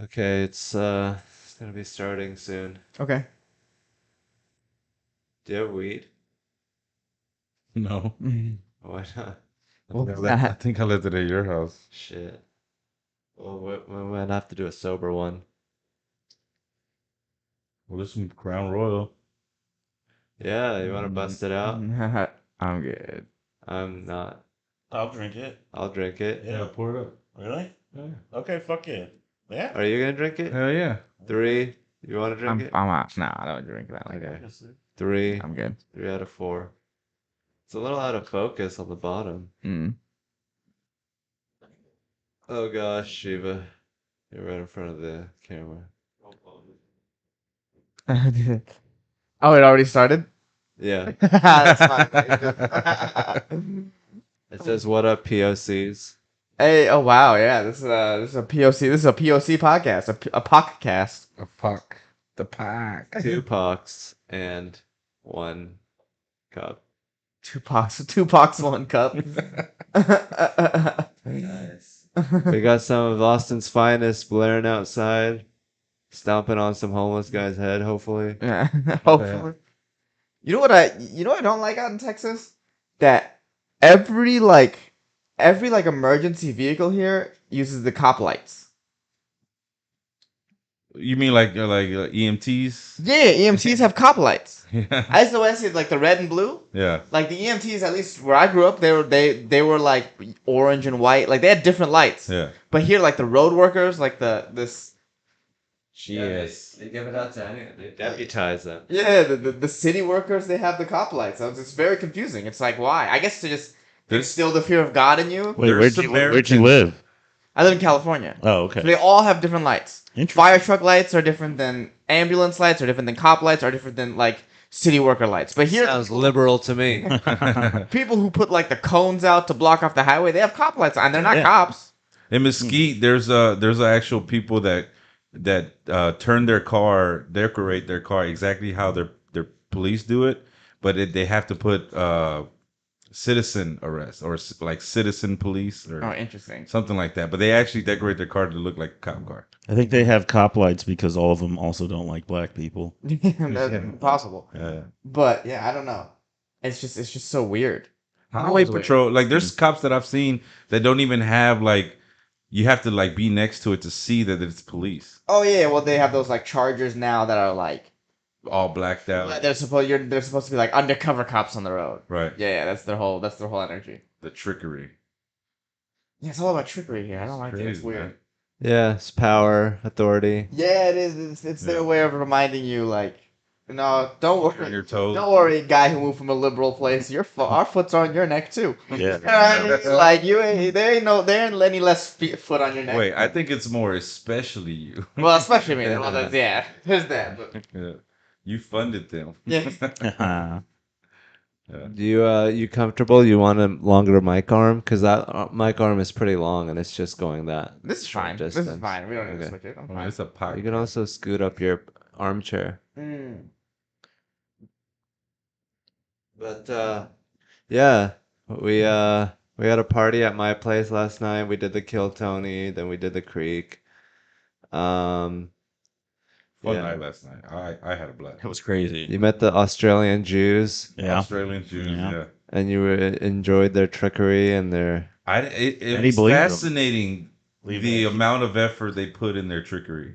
Okay, it's gonna be starting soon. Okay. Do you have weed? No. Why not? Well, I think I left it at your house. Shit. Well, we might have to do a sober one. Well, there's some Crown Royal. Yeah, you want to bust it out? I'm good. I'm not. I'll drink it. I'll drink it. Yeah, pour it up. Really? Yeah. Okay, fuck yeah. Yeah. Are you gonna drink it? Hell yeah. 3. You want to drink it? I'm out. No, I don't drink that like Okay. Yes, sir. 3. I'm good. 3 out of 4. It's a little out of focus on the bottom. Mm. Oh gosh, Shiva. You're right in front of the camera. Oh, it already started? Yeah. That's fine. It says, "What up, POCs?" Hey, oh wow, yeah, this is a POC. This is a POC podcast, a podcast. A puck. The pack. 2 pox and 1 cup. Tupac's one cup. Nice. We got some of Austin's finest blaring outside, stomping on some homeless guy's head, hopefully. Yeah, hopefully. You know what I don't like out in Texas? That every emergency vehicle here uses the cop lights. You mean like EMTs? Yeah, EMTs have cop lights. Yeah. I used to see like the red and blue. Yeah. Like the EMTs, at least where I grew up, they were like orange and white. Like they had different lights. Yeah. But here, like the road workers, like this. Yes. They give it out to anyone. They deputize them. Yeah, the city workers, they have the cop lights. So it's very confusing. It's like, why? I guess to just There's- instill the fear of God in you. Wait, There's where'd you live? I live in California. Oh, So okay. they all have different lights. Interesting. Fire truck lights are different than ambulance lights, are different than cop lights, are different than like city worker lights. But here, Sounds liberal to me. people who put like the cones out to block off the highway, they have cop lights on. They're not Yeah. cops. In Mesquite, there's actual people that turn their car, decorate their car exactly how their police do it, but they have to put citizen arrest or like citizen police or Oh, interesting. something like that. But they actually decorate their car to look like a cop car. I think they have cop lights because all of them also don't like black people. That's impossible. Yeah. But yeah, I don't know. It's just so weird. Highway Always weird. patrol, like there's cops that I've seen that don't even have like you have to like be next to it to see that it's police. Oh yeah, well they have those like chargers now that are like All blacked out. they're supposed to be like undercover cops on the road. Right. Yeah, that's their whole energy. The trickery. Yeah, it's all about trickery here. I don't like it. It's Crazy, weird. man. Yeah, it's power, authority. Yeah, it is. It's their Yeah. way of reminding you, like, no, don't On worry, your toes. don't worry, guy who moved from a liberal place. Our foot's on your neck too. Yeah. Like there ain't any less foot on your neck. Wait, I think it's more especially you. Well, especially me. Well, yeah, there's that. But Yeah. You funded them. yeah, Do you comfortable? You want a longer mic arm? Because that mic arm is pretty long and it's just going that. this is fine. This distance. is fine. We don't need to Okay. switch it. I'm I mean, fine. it's a pocket. You can also scoot up your armchair. Mm. But yeah, we had a party at my place last night. We did the Kill Tony, then we did the Creek. Fun yeah. night last night. I had a blast. It was crazy. You met the Australian Jews, Yeah. Australian Jews. Yeah. Yeah. and you enjoyed their trickery and their. It And he was believed them. fascinating Leave the it. amount of effort they put in their trickery.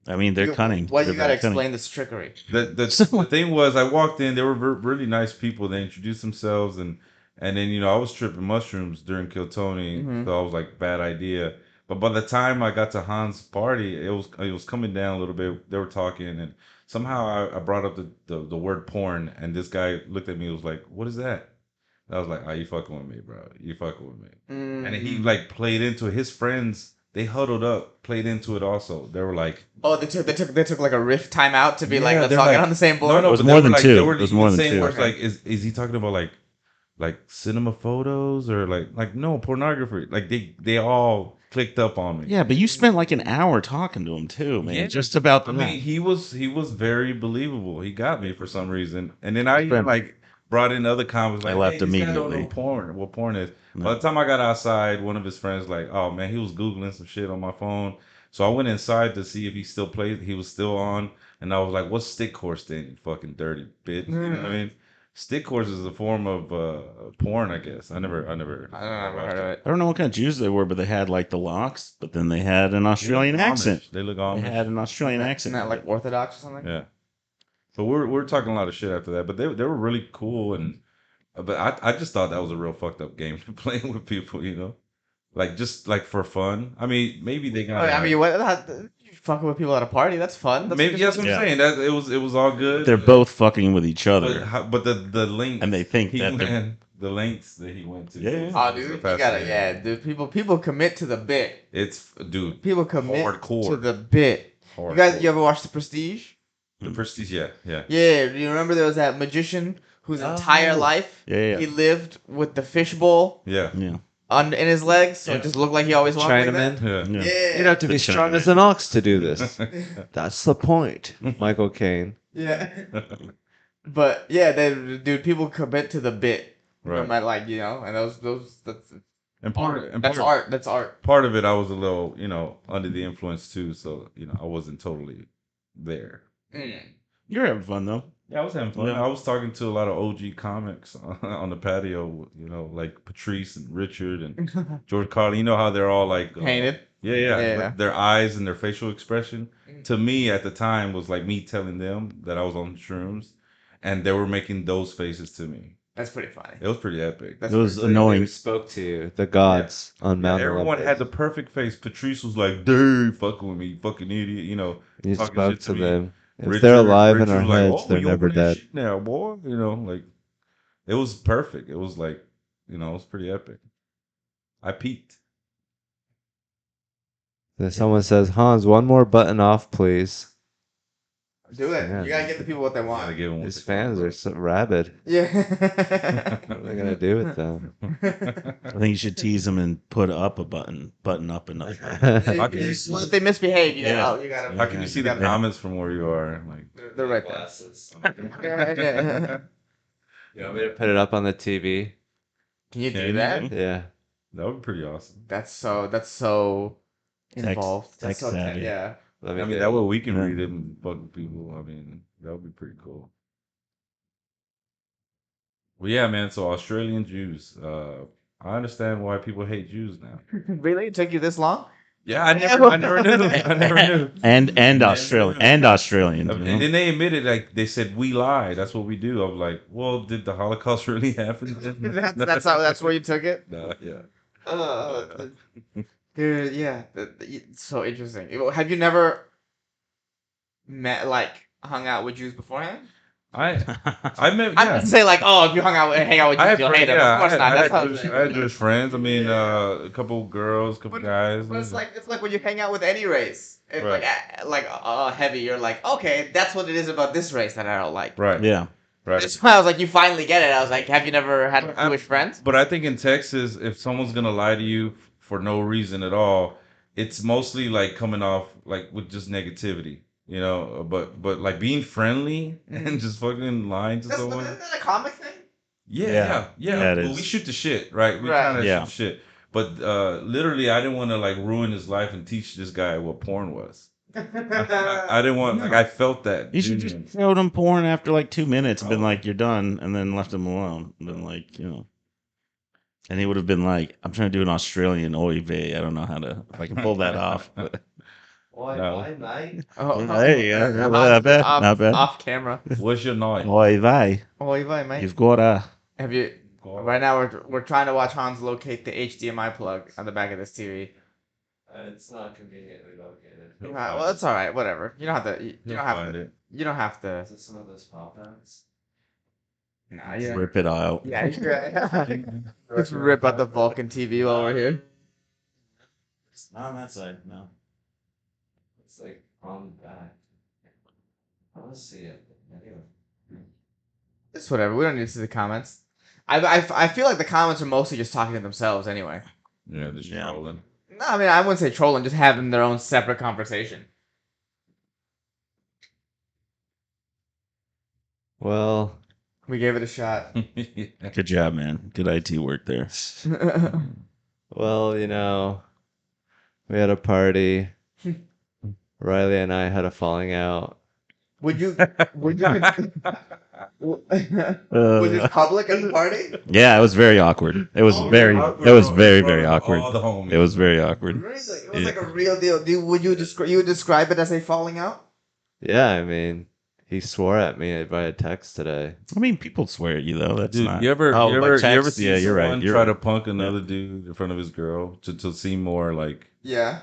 I mean, they're cunning. Well, They're you gotta very cunning. explain this trickery. The thing was, I walked in. They were really nice people. They introduced themselves, and then I was tripping mushrooms during Kill Tony, Mhm. so I was like, bad idea. But by the time I got to Hans' party, it was coming down a little bit. They were talking, and somehow I brought up the word porn, and this guy looked at me and was like, "What is that?" And I was like, "Oh, you fucking with me, bro. You fucking with me." And he like played into it. His friends. They huddled up, played into it also. They were like, Oh, they took like a riff timeout to be like, Yeah, let's they're all get like- on the same board. no, no, It was but more they than were like, two. they were It was even more than saying two. words like, is he talking about like cinema photos or like no pornography? Like they all clicked up on me. Yeah, but you spent like an hour talking to him too, man. Yeah. Just about I the mean, he was very believable. He got me for some reason, and then I even like brought in other comments like, I left hey, these guys don't immediately. know porn. What porn is? No. By the time I got outside, one of his friends like, oh man, he was googling some shit on my phone. So I went inside to see if he still played. He was still on, and I was like, "What's stick horse then? You fucking dirty bitch." You know what I mean? Stick horse is a form of porn, I guess. I never I don't know. I've watched heard of it. I don't know what kind of Jews they were, but they had like the locks, but then they had an They look Australian accent. Amish. They look They Amish. had an Australian accent. Isn't that like Orthodox or something? Yeah. So we're talking a lot of shit after that, but they were really cool, and but I just thought that was a real fucked up game to play with people, you know, like just like for fun. I mean, maybe they got. I mean, you fucking with people at a party? That's fun. That's maybe that's what I'm Yeah. saying. That it was all good. They're both fucking with each but, other. but the length And they think he that they're- went, the lengths that he went to. Yeah. Oh, dude, you gotta, dude. People commit to the bit. It's dude. People commit Hardcore. to the bit. You guys, you ever watched The Prestige? The Prestige? Yeah. Yeah. Do you remember there was that magician whose entire life Yeah. he lived with the fishbowl Yeah. Yeah. in his legs, so it just looked like he always walked like that? Chinaman. Yeah. Yeah. You'd have to be The strong Chinaman. as an ox to do this. That's the point, Michael Caine. Yeah. But yeah, dude, people commit to the bit. No Right. matter, like, you know, and that's And part that's of, art. That's art. part of it, I was a little, under the influence too. So, I wasn't totally there. You're having fun though. Yeah, I was having fun. Yeah. I was talking to a lot of OG comics on the patio, like Patrice and Richard and George Carlin. You know how they're all like Painted. Yeah. Yeah. Their eyes and their facial expression Mhm. to me at the time was like me telling them that I was on shrooms, and they were making those faces to me. That's pretty funny. It was pretty epic. That's It was pretty annoying. They spoke to you, the gods on Mount Everyone Olympus. had the perfect face. Patrice was like, "Dude, fucking with me, you fucking idiot," You talking spoke shit to to me. them. If they're alive in our was like, heads, "Oh, they're you never open that dead. shit now, boy." Like it was perfect. It was like, it was pretty epic. I peaked. Then someone says, Hans, one more button off, please. Do it. Yeah. You gotta give the people what they Gotta want. give him His fans are so rabid. Yeah. What are they going to do with them? I think you should tease them and put up a button up another. How can you Well, if they misbehave, Yeah. you gotta. How can you see the comments from where you are? Like, They're right there. Glasses. Yeah. You want me to put it up on the TV? Can you Can do you? that? Yeah. that would be pretty awesome. That's so Tech- involved. tech That's so savvy. yeah. Let I me mean, do that it. way we can Yeah. read it and bug people. I mean, that would be pretty cool. Well, yeah, man. So Australian Jews. I understand why people hate Jews now. Really? It took you this long? Yeah, I never knew. I never knew. And Australian. And then they admitted, like, they said, we lie. That's what we do. I was like, well, did the Holocaust really happen? That's where you took it. No, yeah. Dude, yeah, it's so interesting. Have you never hung out with Jews beforehand? I met. I'm Yeah. not say like, oh, if you hang out with I Jews, had you'll friends. hate them. Yeah, Of course not. I That's had, how. Jewish, I had Jewish friends. I mean, a couple girls, couple guys. But it's like when you hang out with any race. If Right. heavy, you're like, okay, that's what it is about this race that I don't like. Right. Yeah. Right. That's why I was like, you finally get it. I was like, have you never had Jewish friends? But I think in Texas, if someone's gonna lie to you for no reason at all, it's mostly like coming off like with just negativity, But like being friendly and just fucking lying to someone. Isn't that a comic thing? Yeah. Yeah, it Well, is. we shoot the shit, right? We Right. kind of Yeah. shoot the shit. But literally, I didn't want to like ruin his life and teach this guy what porn was. I didn't want like I felt that. You should genuine. just showed him porn after like 2 minutes and been like, you're done, and then left him alone. And been like, And he would have been like, I'm trying to do an Australian oy vey. I don't know if I can pull that off. But No. mate? Oh, Hey, yeah, not bad. Not bad. Off camera. What's your noise? Oy vey. Oh, Ivan, mate. You've got a. Have you? Right now, we're trying to watch Hans locate the HDMI plug on the back of this TV. It's not conveniently located. Well, it's all right. Whatever. You don't have to. You You'll don't have find to. it. You don't have to. Is it some of those pop-outs? Nah, yeah. Rip it out. Yeah, just rip out the Vulcan TV while we're here. Not on that side, no. It's like on the back. I want to see it. Anyway. It's whatever. We don't need to see the comments. I feel like the comments are mostly just talking to themselves anyway. Yeah, just Yeah. trolling. No, I mean I wouldn't say trolling, just having their own separate conversation. Well, We gave it a shot. Yeah. Good job, man. Good IT work there. well, we had a party. Riley and I had a falling out. Would you? Was it public at the party? Yeah, it was very awkward. It was Oh, very, Awkward, it was bro, in very, front very of awkward. all the homies. It was very awkward. Really? It was like a real deal. Would you describe it as a falling out? Yeah, I mean, he swore at me via text today. I mean, people swear at you though. That's Dude, not. you ever Oh, by you ever text? see Yeah, you're right. someone You're try right. to punk another dude in front of his girl to seem more like, Yeah.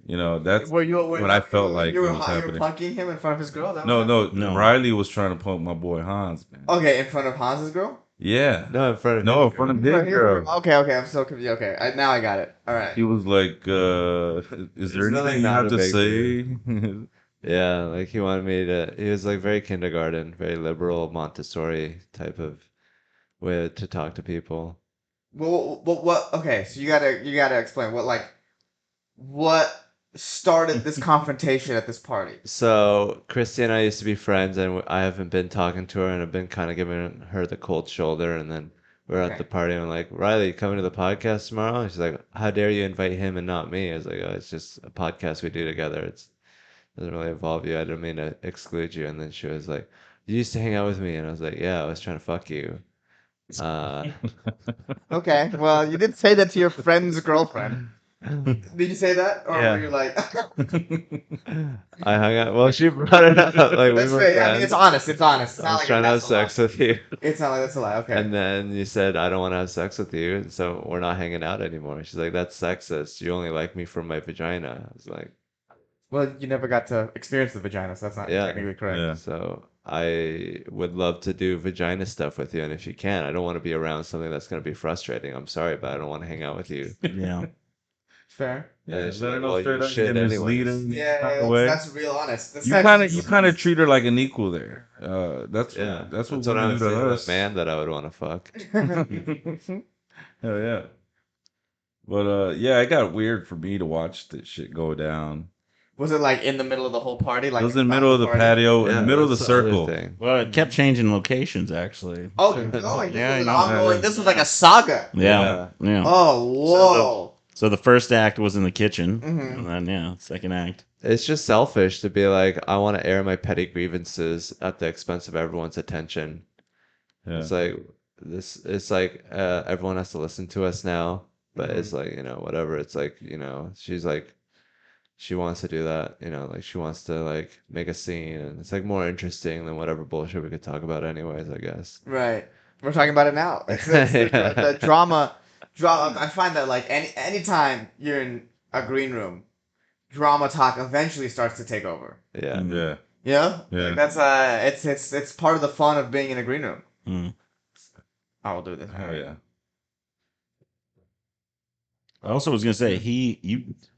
you know, that's Were you? what I felt like you were, was you were happening. punking him in front of his girl? That No, was no, No. Riley was trying to punk my boy Hans, man. Okay, in front of Hans's girl. Yeah. No, in front of No, his in front of girl. his girl. Okay, I'm so confused. Okay, now I got it. All right. He was like, is there There's nothing anything you not have a to big say? Yeah, like he wanted me to. He was like very kindergarten, very liberal Montessori type of way to talk to people. Well, what? Okay, so you gotta explain what started this confrontation at this party. So Christy and I used to be friends, and I haven't been talking to her, and I've been kind of giving her the cold shoulder. And then we're at Okay. the party, and I'm like, Riley, you coming to the podcast tomorrow? And she's like, how dare you invite him and not me? I was like, oh, it's just a podcast we do together. It doesn't really involve you. I didn't mean to exclude you. And then she was like, you used to hang out with me, and I was like, yeah, I was trying to fuck you. Okay, well, you did say that to your friend's girlfriend. Did you say that, or Yeah. were you like? I hung out. Well, she brought it up. Like we That's were fair. I mean, friends. it's honest. It's honest. It's I not was like trying to have that's a lie. sex with you. It's not like that's a lie. Okay. And then you said, I don't want to have sex with you, so we're not hanging out anymore. She's like, that's sexist. You only like me from my vagina. I was like, Well, you never got to experience the vagina, so that's not Yeah. technically correct. Yeah. so I would love to do vagina stuff with you. And if you can, I don't want to be around something that's going to be frustrating. I'm sorry, but I don't want to hang out with you. Yeah. Fair. Yeah, And she's let her like, know well, straight you up. should You didn't mislead anyways. her. Yeah, way. that's real honest. That's You kind of treat her like an equal there. That's Yeah, that's what what I women would do say to to a us. man that I would want to fuck. Hell yeah. But yeah, it got weird for me to watch this shit go down. Was it like in the middle of the whole party? Like It was in the around middle of the party? patio, in the middle of the that's other circle. thing. Well, it kept changing locations actually. Oh, like Yeah, I this was an know. ongoing. This was like a saga. Yeah. Yeah. Oh, whoa. So the first act was in the kitchen, Mhm. and then yeah, second act. It's just selfish to be like, I want to air my petty grievances at the expense of everyone's attention. Yeah. It's like it's like everyone has to listen to us now, but Mm-hmm. it's like, whatever. It's like, she's like, she wants to do that, like she wants to like make a scene, and it's like more interesting than whatever bullshit we could talk about anyways, I guess. Right. We're talking about it now. It's the drama. I find that like anytime you're in a green room, drama talk eventually starts to take over. Yeah. Yeah. You know? Yeah. Like that's it's part of the fun of being in a green room. Mm. I will do this. Hell yeah. I also was gonna say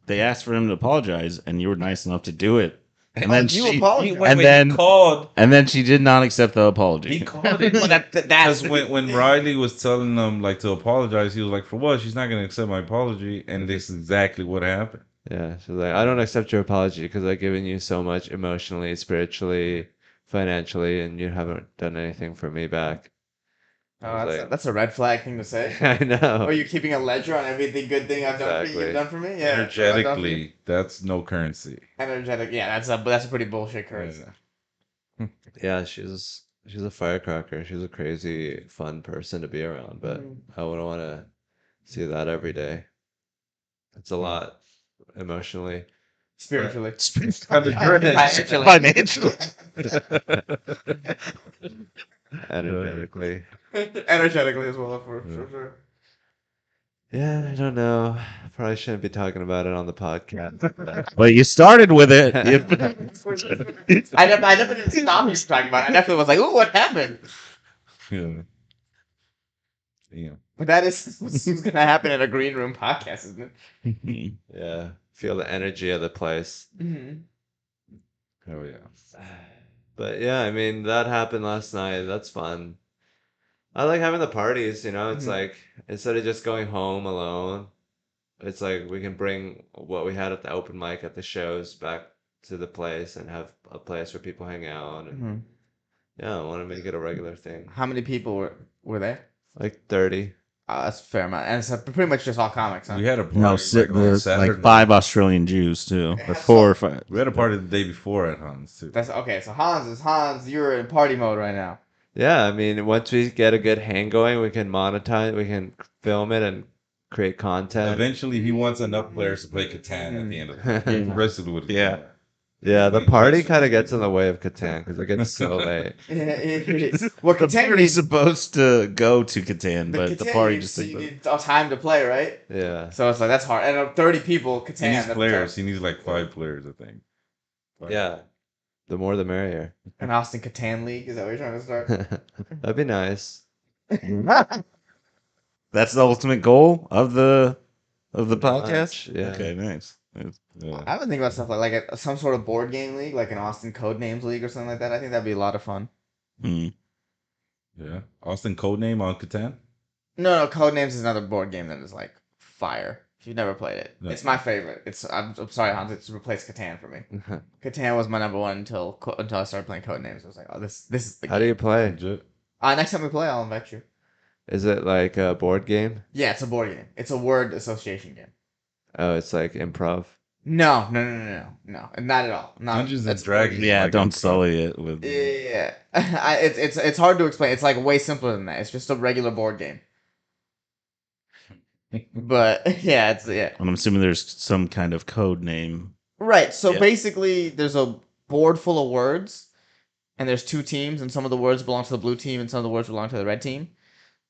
they asked for him to apologize, and you were nice enough to do it. And then you she apologized. and then he called. and then she did not accept the apology. He called it. Because when Riley was telling them like to apologize, he was like, "For what? She's not gonna accept my apology." And this is exactly what happened. Yeah, she's like, I don't accept your apology because I've given you so much emotionally, spiritually, financially, and you haven't done anything for me back. Oh, that's a red flag thing to say. I know. Are you keeping a ledger on everything good thing I've done for you? You've done for me? Yeah. Energetically, that's no currency. Energetic. Yeah, that's a pretty bullshit currency. Yeah, she's a firecracker. She's a crazy, fun person to be around, but I wouldn't want to see that every day. It's a lot emotionally. Spiritually. Financially. Energetically. Energetically as well, for sure. Yeah, I don't know. Probably shouldn't be talking about it on the podcast. Well, you started with it. I never did stop you talking about it. I definitely was like, ooh, what happened? Yeah. Yeah. But that is what's going to happen in a green room podcast, isn't it? Yeah, feel the energy of the place. Mm-hmm. Oh yeah. But yeah, I mean, that happened last night. That's fun. I like having the parties, It's Mhm. like instead of just going home alone, it's like we can bring what we had at the open mic at the shows back to the place and have a place where people hang out. And yeah, I want to make it a regular thing. How many people were there? Like 30. That's a fair amount, and it's pretty much just all comics, huh? We had a party No, like on there's Saturday. like 5 Australian Jews too, Yeah, or 4 or so- 5. We had a party the day before at Hans too. That's okay. So Hans. You're in party mode right now. Yeah, I mean, once we get a good hang going, we can monetize, we can film it and create content. Eventually, he wants enough players to play Catan at the end of the day. The rest of it would Yeah. Yeah, the party kind of gets in the way of Catan because it gets so late. Well, The Catan party's needs supposed to go to Catan, but the Catan party needs- just you need time to play, right? Yeah. So it's like that's hard. And 30 people, Catan. He needs that's players. tough. He needs like 5 players, I think. Yeah. The more the merrier. An Austin Catan league. Is that what you're trying to start? That'd be nice. that's the ultimate goal of the podcast. Yeah. Okay, nice. Yeah. I've been thinking about stuff like some sort of board game league, like an Austin Codenames league or something like that. I think that'd be a lot of fun. Hmm. Yeah. Austin Codename on Catan? No, Codenames is another board game that is like fire. If you've never played it, No. it's my favorite. I'm sorry, Hans. It's replaced Catan for me. Catan was my number one until I started playing Codenames. I was like, oh, this is the How game. do you play? Legit. Next time we play, I'll invite you. Is it like a board game? Yeah, it's a board game. It's a word association game. Oh, it's like improv. No, not at all. Not, Dungeons and that's Dragons. Yeah, Like don't improv. sully it with. Yeah, it's hard to explain. It's like way simpler than that. It's just a regular board game. But yeah, And I'm assuming there's some kind of code name. right. So Yeah. basically, there's a board full of words, and there's 2 teams, and some of the words belong to the blue team, and some of the words belong to the red team.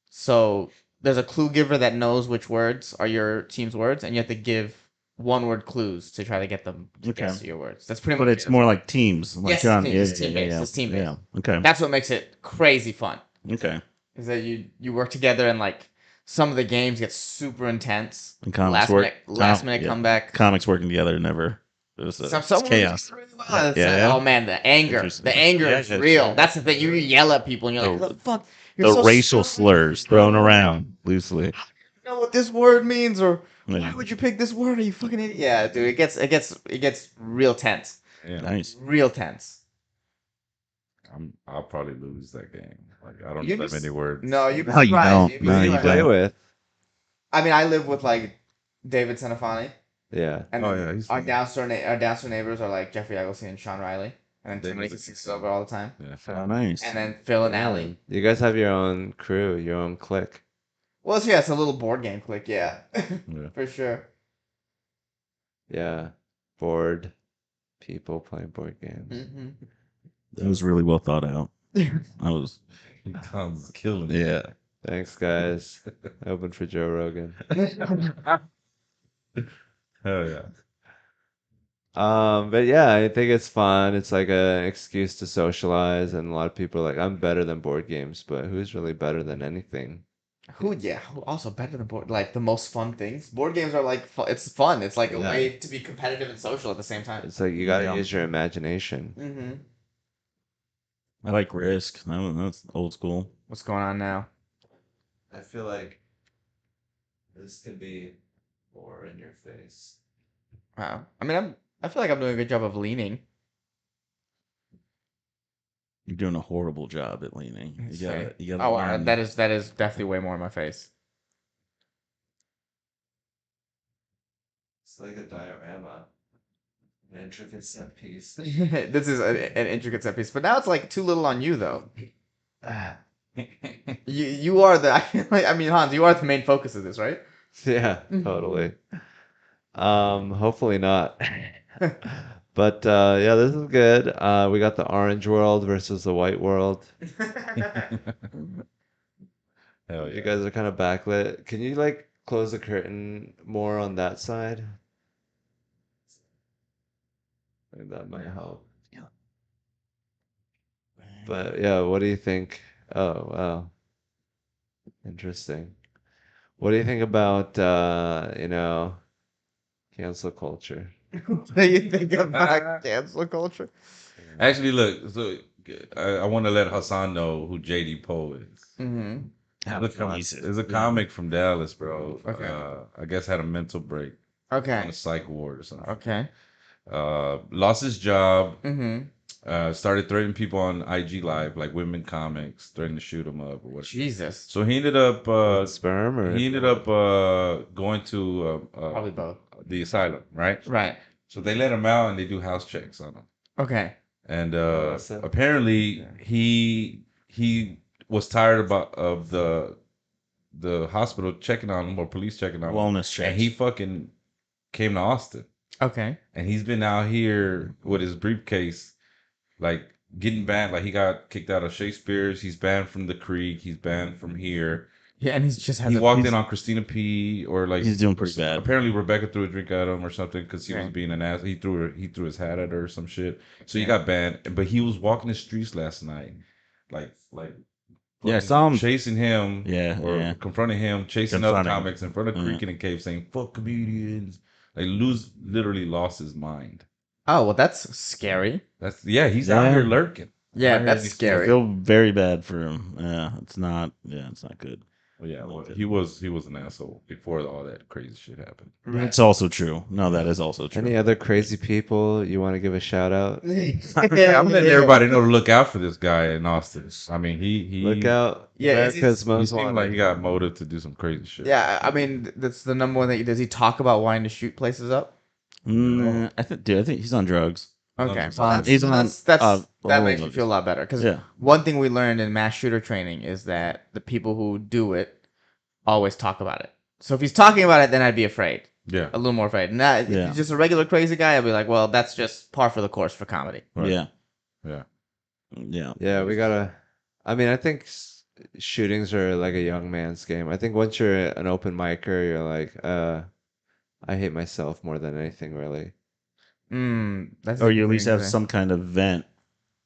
So there's a clue giver that knows which words are your team's words, and you have to give one-word clues to try to get them to Okay. guess your words. That's pretty But much it's it. more like teams. Like Yes, you're on- it's team-based, it's team-based. Yeah. Okay. That's what makes it crazy fun. Okay. Is that you work together, and like some of the games get super intense. And comics work. Last minute yeah. comeback. Comics working together never. It was Some it's works chaos. really well. It's Yeah, like, yeah. oh man, the anger Interesting. is Yeah, real. sure. That's the thing. You yell at people, and you're like, The- "What the fuck?" You're The so racial stupid. slurs thrown around loosely. You know what this word means, or why Yeah. would you pick this word? Are you fucking idiot? Yeah, dude, it gets real tense, Yeah. Nice. real tense. I'll probably lose that game. Like I don't You know that just- many words. No, you. No, you don't. You'd Who be No, do you you surprised. play don't. with? I mean, I live with like David Senafani, Yeah. and Oh, then yeah, he's our funny. downstairs neighbors are like Jeffrey Eggleston and Sean Riley, and then David's Timothy a- sits over all the time, Yeah. Oh, nice. and then Phil and Allie. You guys have your own crew, your own clique. Well, yeah, it's a little board game click, yeah, Yeah. for sure. Yeah. Bored people playing board games. Mm-hmm. That was really well thought out. I was. Tom's killing it. Yeah. Thanks, guys. Open for Joe Rogan. Hell yeah. But yeah, I think it's fun. It's like an excuse to socialize, and a lot of people are like, I'm better than board games, but who's really better than anything? Who also better than board, like the most fun things. Board games are like it's fun. It's like a Yeah. way to be competitive and social at the same time. It's like you gotta Yeah. use your imagination. Mm-hmm. I like Risk. That's old school. What's going on now? I feel like this could be more in your face. Wow. I mean, I feel like I'm doing a good job of leaning. You're doing a horrible job at leaning. That's You gotta. fair. You gotta. Oh, learn. that is definitely way more in my face. It's like a diorama. An intricate set piece. This is an intricate set piece, but now it's like too little on you though. You are the. I mean, Hans, you are the main focus of this, right? Yeah, totally. Hopefully not. But yeah, this is good. We got the orange world versus the white world. Hell You yeah. guys are kind of backlit. Can you like close the curtain more on that side? I think that might help. But yeah, what do you think? Oh, wow. Interesting. What do you think about cancel culture? What do you think about cancel culture? Actually, look. So I want to let Hassan know who JD Poe is. Mm-hmm. There's a comic from Dallas, bro. Okay. I guess had a mental break on Okay. a psych ward or something. Okay. Lost his job. Mm-hmm. started threatening people on IG Live, like women comics, threatening to shoot them up or whatever. Jesus. So he ended up With sperm or going to Probably both. the asylum, right? Right. So they let him out and they do house checks on him. Okay. And Awesome. apparently he was tired of the hospital checking on him or police checking on him, Wellness checks. and he fucking came to Austin, Okay. and he's been out here with his briefcase, like getting banned. Like he got kicked out of Shakespeare's. He's banned from the Creek. He's banned from here. Yeah, and he's just has He a walked in on Christina P. or like He's doing pretty bad. Apparently Rebecca threw a drink at him or something because he was Right. being an ass. He threw his hat at her or some shit. So he got banned. But he was walking the streets last night, like Yeah, I fucking saw him. chasing him, Yeah, or yeah. confronting him, chasing Confronting. other comics in front of Yeah. Creek in a cave, saying "fuck comedians." Like literally lost his mind. Oh, well, that's scary. He's out Yeah. here lurking. Yeah, Right here in that's these I scary. feel very bad for him. Yeah, it's not. Yeah, it's not good. Well, yeah, well, Okay. he was an asshole before all that crazy shit happened. It's also true. No, that is also true. Any other crazy people you want to give a shout out? Yeah, I'm letting everybody know to look out for this guy in Austin. I mean, he Look out. Yeah, America's He most seemed wanted. like he got motive to do some crazy shit. Yeah, I mean, that's the number one thing. Does he talk about wanting to shoot places up? I think he's on drugs. Okay, He's well, on- he's on, that makes me drugs. feel a lot better. Because Yeah. one thing we learned in mass shooter training is that the people who do it always talk about it. So if he's talking about it, then I'd be afraid, Yeah. a little more afraid. Not if Yeah. he's just a regular crazy guy. I'd be like, well, that's just par for the course for comedy. Right. Yeah. Yeah. Yeah. Yeah, we gotta. I mean, I think shootings are like a young man's game. I think once you're an open micer, you're like, I hate myself more than anything, really. That's Or you at least have interesting. some kind of vent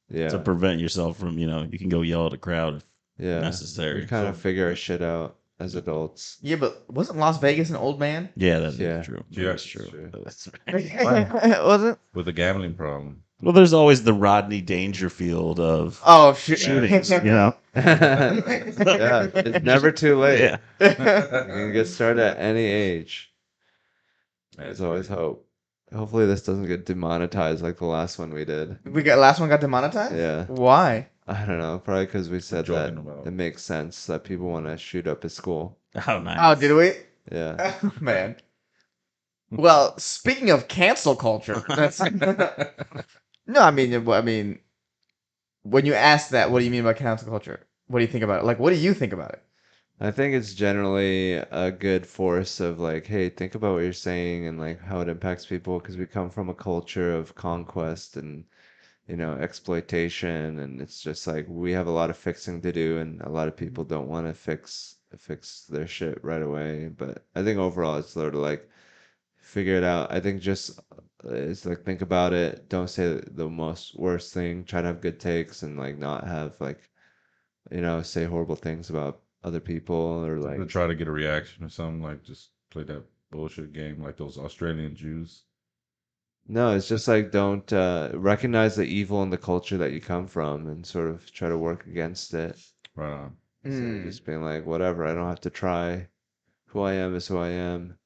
Yeah, to prevent yourself from, you can go yell at a crowd if yeah. necessary. We kind of figure our shit out as adults. Yeah, but wasn't Las Vegas an old man? Yeah, that's Yeah. true. Yeah, That's that's true. true. That's right. wasn't? With a gambling problem. Well, there's always the Rodney Dangerfield of Oh, shoot. shootings, Yeah, it's never too late. Yeah. You can get started at any age. There's always hope. Hopefully, this doesn't get demonetized like the last one we did. Last one got demonetized? Yeah. Why? I don't know. Probably because we said that joking about it. it makes sense that people want to shoot up a school. Oh, nice. Oh, did we? Yeah. Oh, man. Well, speaking of cancel culture, that's no. I mean, when you ask that, what do you mean by cancel culture? What do you think about it? Like, what do you think about it? I think it's generally a good force of like, hey, think about what you're saying and like how it impacts people because we come from a culture of conquest and exploitation, and it's just like we have a lot of fixing to do, and a lot of people don't want to fix their shit right away. But I think overall, it's sort of like figure it out. I think just it's like think about it. Don't say the most worst thing. Try to have good takes and like not have like say horrible things about other people or To like try to get a reaction or something, like just play that bullshit game like those Australian Jews. no, it's just like don't recognize the evil in the culture that you come from and sort of try to work against it. Right on. Instead of just being like, whatever, I don't have to try. Who I am is who I am.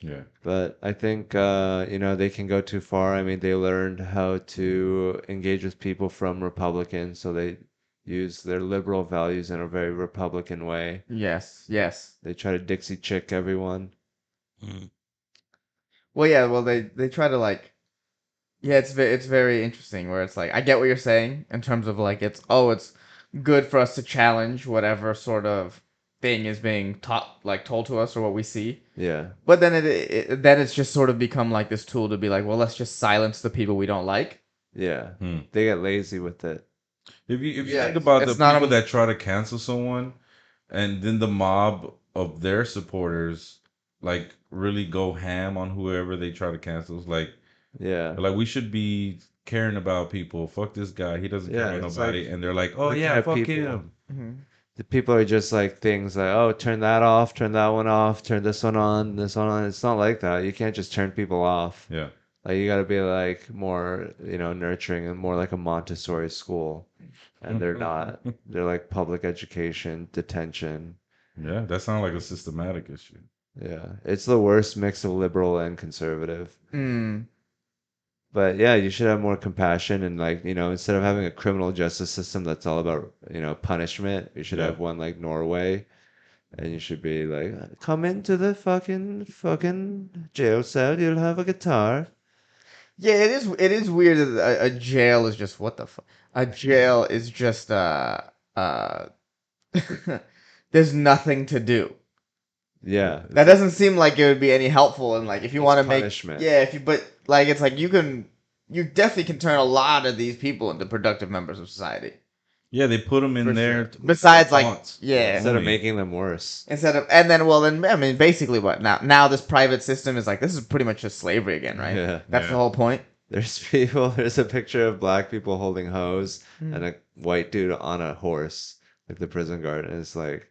Yeah. But I think, they can go too far. I mean, they learned how to engage with people from Republicans, so they use their liberal values in a very Republican way. Yes, yes. They try to Dixie chick everyone. Mm. Well, yeah. Well, they try to like. Yeah, it's very interesting where it's like I get what you're saying in terms of like it's good for us to challenge whatever sort of thing is being told to us or what we see. Yeah. But then then it's just sort of become like this tool to be like, well, let's just silence the people we don't like. Yeah. Hmm. They get lazy with it. If you Yeah, think about it's the not people a- that try to cancel someone, and then the mob of their supporters like really go ham on whoever they try to cancel, it's like Yeah. they're like we should be caring about people. Fuck this guy, he doesn't care Yeah, about it's nobody, like- and they're like, oh like yeah, how fuck people- him. Mm-hmm. The people are just like things like, oh, turn that off, turn that one off, turn this one on, this one on. It's not like that. You can't just turn people off. Yeah, Like you got to be like more, nurturing and more like a Montessori school. And they're not. They're like public education, detention. yeah, that sounds like a systematic issue. Yeah. It's the worst mix of liberal and conservative. Mm. But yeah, you should have more compassion and like, instead of having a criminal justice system that's all about, punishment, you should Yeah. have one like Norway and you should be like, come into the fucking jail cell, you'll have a guitar. Yeah, it is weird that a jail is just what the fuck. A jail is just uh there's nothing to do. Yeah. That doesn't seem like it would be any helpful and like if you It's want to make punishment. yeah, if you but like it's like you definitely can turn a lot of these people into productive members of society. Yeah, they put them in For there. sure. Besides, like, thoughts. yeah. Instead of Only. making them worse. Instead of and then I mean basically what now this private system is like this is pretty much just slavery again, right? Yeah. That's the Yeah. whole point. There's a picture of black people holding hose Hmm. and a white dude on a horse, like the prison guard. And it's like,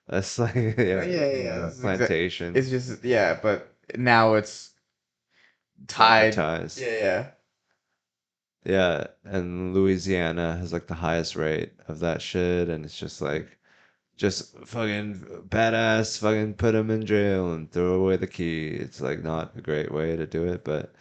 that's like, yeah, Yeah. plantation. It's just yeah, but now it's tied. Ties. Yeah. Yeah, and Louisiana has like the highest rate of that shit, and it's just fucking badass, fucking put him in jail and throw away the key. It's like not a great way to do it, but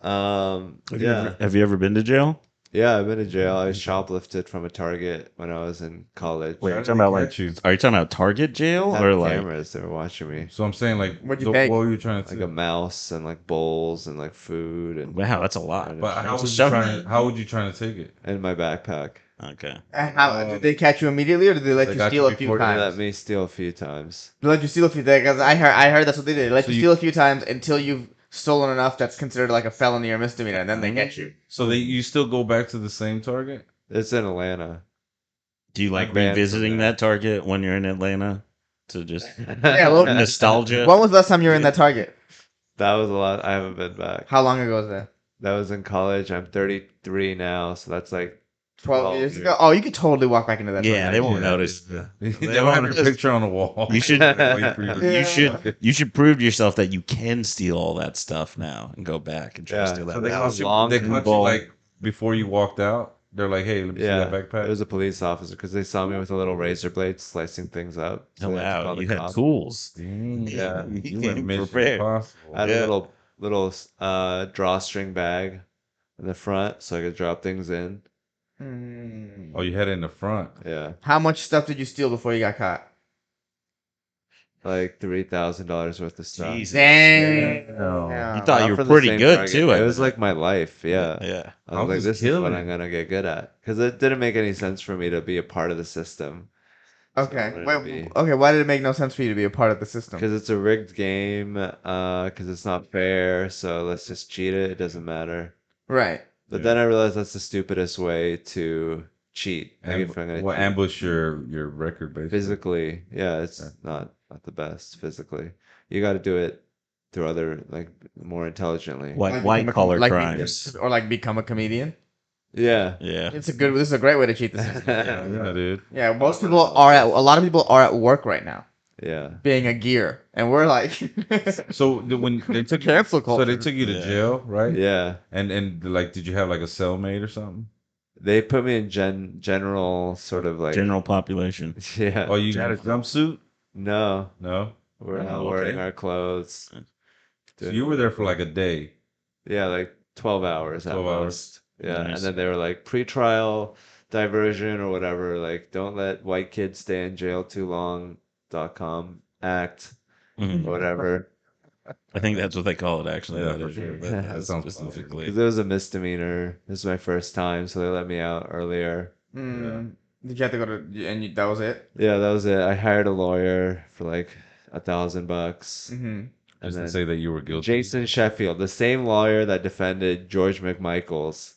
yeah, Have you ever been to jail? yeah, I've been to jail. I was shoplifted from a Target when I was in college. Wait, How are you did talking they about like? catch you? Are you talking about Target jail Had or like? cameras, they were watching me. So I'm saying, like, What'd you take? what were you trying to Like say? a mouse and like bowls and like food and Wow, that's a lot. and But how It's a was you shovel. trying? How would you trying to take it? in my backpack. Okay. And how did they catch you immediately, or did they let They you got steal you a few before They you let times? me steal a few times. They let you steal a few things. Because I heard that's what they did. They let So you you- steal a few times until you've stolen enough that's considered like a felony or misdemeanor, and then they get you. So you still go back to the same Target? It's in Atlanta. Do you like I'm banned from revisiting there. that Target when you're in Atlanta to just Yeah, well, nostalgia? When was the last time you were in that Target? That was a lot. I haven't been back. How long ago was that? That was in college. I'm 33 now, so that's like 12 years ago. Oh, you could totally walk back into that. Yeah, Target. they won't Yeah. notice. They They don't have won't your notice. picture on the wall. You should- Wait for you to- Yeah. You should prove to yourself that you can steal all that stuff now and go back and try Yeah, to steal so that. They That caught was you, long they and caught you bold. like before you walked out. They're like, "Hey, let me see that backpack." it was a police officer because they saw me with a little razor blade slicing things up. Oh, they had to wow, call the you had cops. tools. Dang. Yeah. You You went came Mission prepared. Impossible. I had Yeah. a little drawstring bag in the front so I could drop things in. Hmm. Oh, you had it in the front. Yeah, How much stuff did you steal before you got caught? like $3,000 worth of stuff. Jesus. Dang. Yeah. You thought Not you were from the pretty same good Target. too. It was like my life. Yeah. yeah. I I was like, was this is what killing I'm it. gonna get good at because it didn't make any sense for me to be a part of the system. Okay. So Wait, okay, why did it make no sense for you to be a part of the system? Because it's a rigged game, because it's not fair. So let's just cheat it. It doesn't matter. Right. But Yeah. then I realized that's the stupidest way to cheat. Like if I'm gonna Well, cheat ambush your record basically. physically, yeah, it's Yeah. not the best physically. You got to do it through other like more intelligently. Like White become a collar like, crimes. or like become a comedian. Yeah. Yeah. This is a great way to cheat the system. Yeah, dude. Yeah, most people a lot of people are at work right now, Yeah. being a gear, and we're like, So when they took cancel so culture. they took you to Yeah. jail, right? Yeah. And like, did you have like a cellmate or something? They put me in general sort of like General population. yeah. Oh, you had a jumpsuit? No, No. we're not Oh, wearing okay. our clothes. So you were there for like a day. Yeah, like 12 hours at 12 hours. most. Yeah, Nice. and then they were like pre-trial diversion or whatever, like don't let white kids stay in jail too long.com act Mhm. or whatever. I think that's what they call it actually. Yeah, that for is- sure. that- That that's sounds specifically. Because it was a misdemeanor. This is my first time, so they let me out earlier. Mm. Did you have to go to and that was it? Yeah, that was it. I hired a lawyer for like $1,000. Mm-hmm. And Just to then say that you were guilty. Jason Sheffield, the same lawyer that defended George McMichaels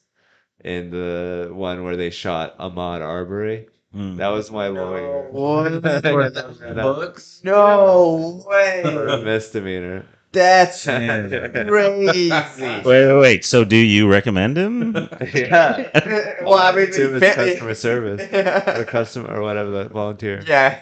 in the one where they shot Ahmad Arbery. Mm. That was my lawyer. What? Books? No For a way. misdemeanor. That's Man. crazy. Wait. So do you recommend him? Yeah. Well, I mean, To his customer service. Or yeah. customer or whatever, the volunteer. Yeah.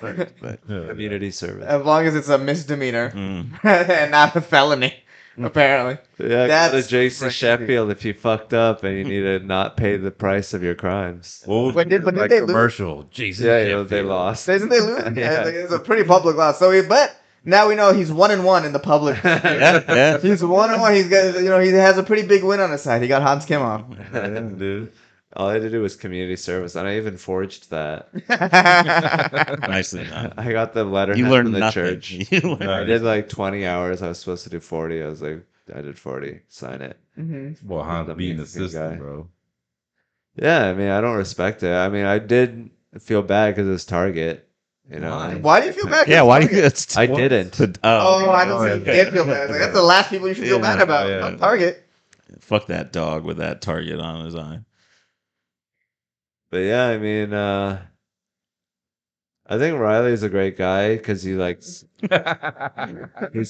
Community service. As long as it's a misdemeanor Mm. and not a felony, apparently. Yeah, go to That's Jason crazy. Sheffield if you fucked up and you need to not pay the price of your crimes. Well, But did like they lose? commercial? Jason. Yeah, they Sheffield. lost. Isn't they lose? Yeah. It's a pretty public loss. So, but Now we know he's 1-1 in the public. Yeah. He's 1-1. He's got, he has a pretty big win on his side. He got Hans Kim off. Yeah, dude. All I had to do was community service, and I even forged that. Nicely done. I got the letter You from learned the nothing. church. You learned- I did like 20 hours. I was supposed to do 40. I was like, I did 40. Sign it. Well, Hans The being the Mexican system, guy. bro. Yeah, I mean, I don't respect it. I mean, I did feel bad because it's Target. You know, Why? Why do you feel bad? Yeah, why do you? It's, I didn't. Oh, I don't Oh, think yeah. you did feel bad. Like, that's the last people you should feel Yeah, bad about. yeah. Not Target. Fuck that dog with that target on his eye. But yeah, I mean, I think Riley's a great guy because he's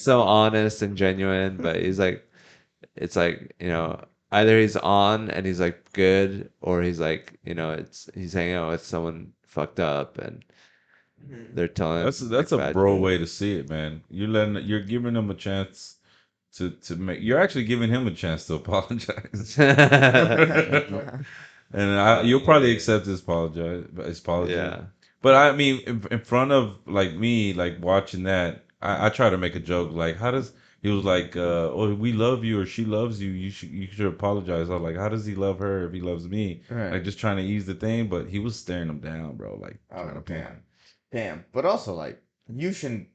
so honest and genuine. But he's like, it's like, either he's on and he's like good, or he's like, he's hanging out with someone fucked up and they're telling him That's like, a bad bro shit. way to see it, man. You're giving him a chance to make. You're actually giving him a chance to apologize, and you'll probably accept his apology. Yeah. But I mean, in front of like me, like watching that, I try to make a joke. Like, how does he was like, "Oh, we love you," or "She loves you." You should apologize. I was like, how does he love her if he loves me? Right. Like, just trying to ease the thing. But he was staring him down, bro. Like, Oh, trying to pull him. Damn. But also, you shouldn't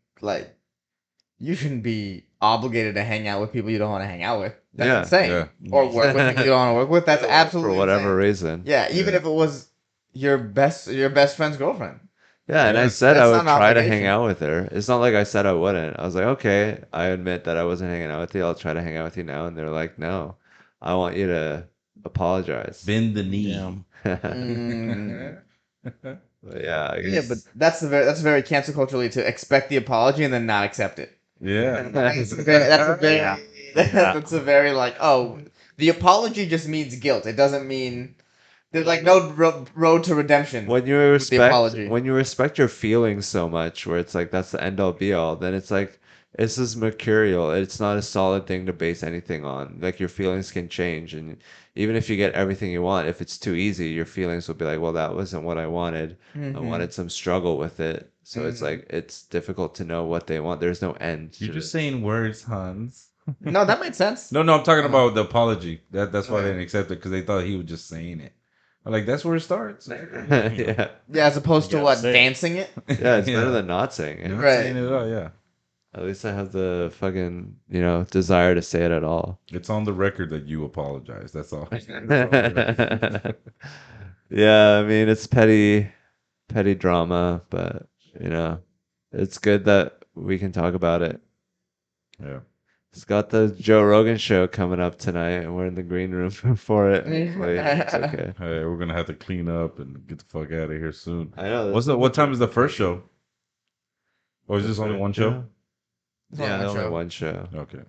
be obligated to hang out with people you don't want to hang out with. That's Yeah. insane. Yeah. Or work with people you don't want to work with. That's absolutely for whatever insane. reason. Yeah, even Yeah. if it was your best friend's girlfriend. Yeah, and I Yeah. said I That's would not an try to obligation. hang out with her. It's not like I said I wouldn't. I was like, okay, I admit that I wasn't hanging out with you. I'll try to hang out with you now. And they're like, no, I want you to apologize. Bend the knee. Damn. Mm. But yeah, I Yeah, guess. but that's very cancel culturally to expect the apology and then not accept it. Yeah. That's a very like, oh, the apology just means guilt. It doesn't mean there's like no road to redemption. when you with the apology. respect your feelings so much, where it's like that's the end all be all, then it's like this is mercurial. It's not a solid thing to base anything on. Like your feelings can change, and even if you get everything you want, if it's too easy, your feelings will be like, well, that wasn't what I wanted. I Mhm. wanted some struggle with it. So it's Mhm. like it's difficult to know what they want. There's no end. You're to just it. saying words, Hans. No, that made sense. No, I'm talking Uh-huh. about the apology. That's why they Yeah. didn't accept it because they thought he was just saying it. I'm like, that's where it starts. Yeah, Yeah, as opposed You to gotta what say it. dancing it. yeah, it's better than not saying it. Not Right. saying it at all, yeah. At least I have the fucking desire to say it at all. It's on the record that you apologize. That's all. Yeah, I mean it's petty drama, but it's good that we can talk about it. Yeah. It's got the Joe Rogan show coming up tonight, and we're in the green room for it. Hopefully, it's okay. Hey, we're gonna have to clean up and get the fuck out of here soon. I know. What time is the first show? Or is this only one show? It's only Yeah, one only show. one show. Okay.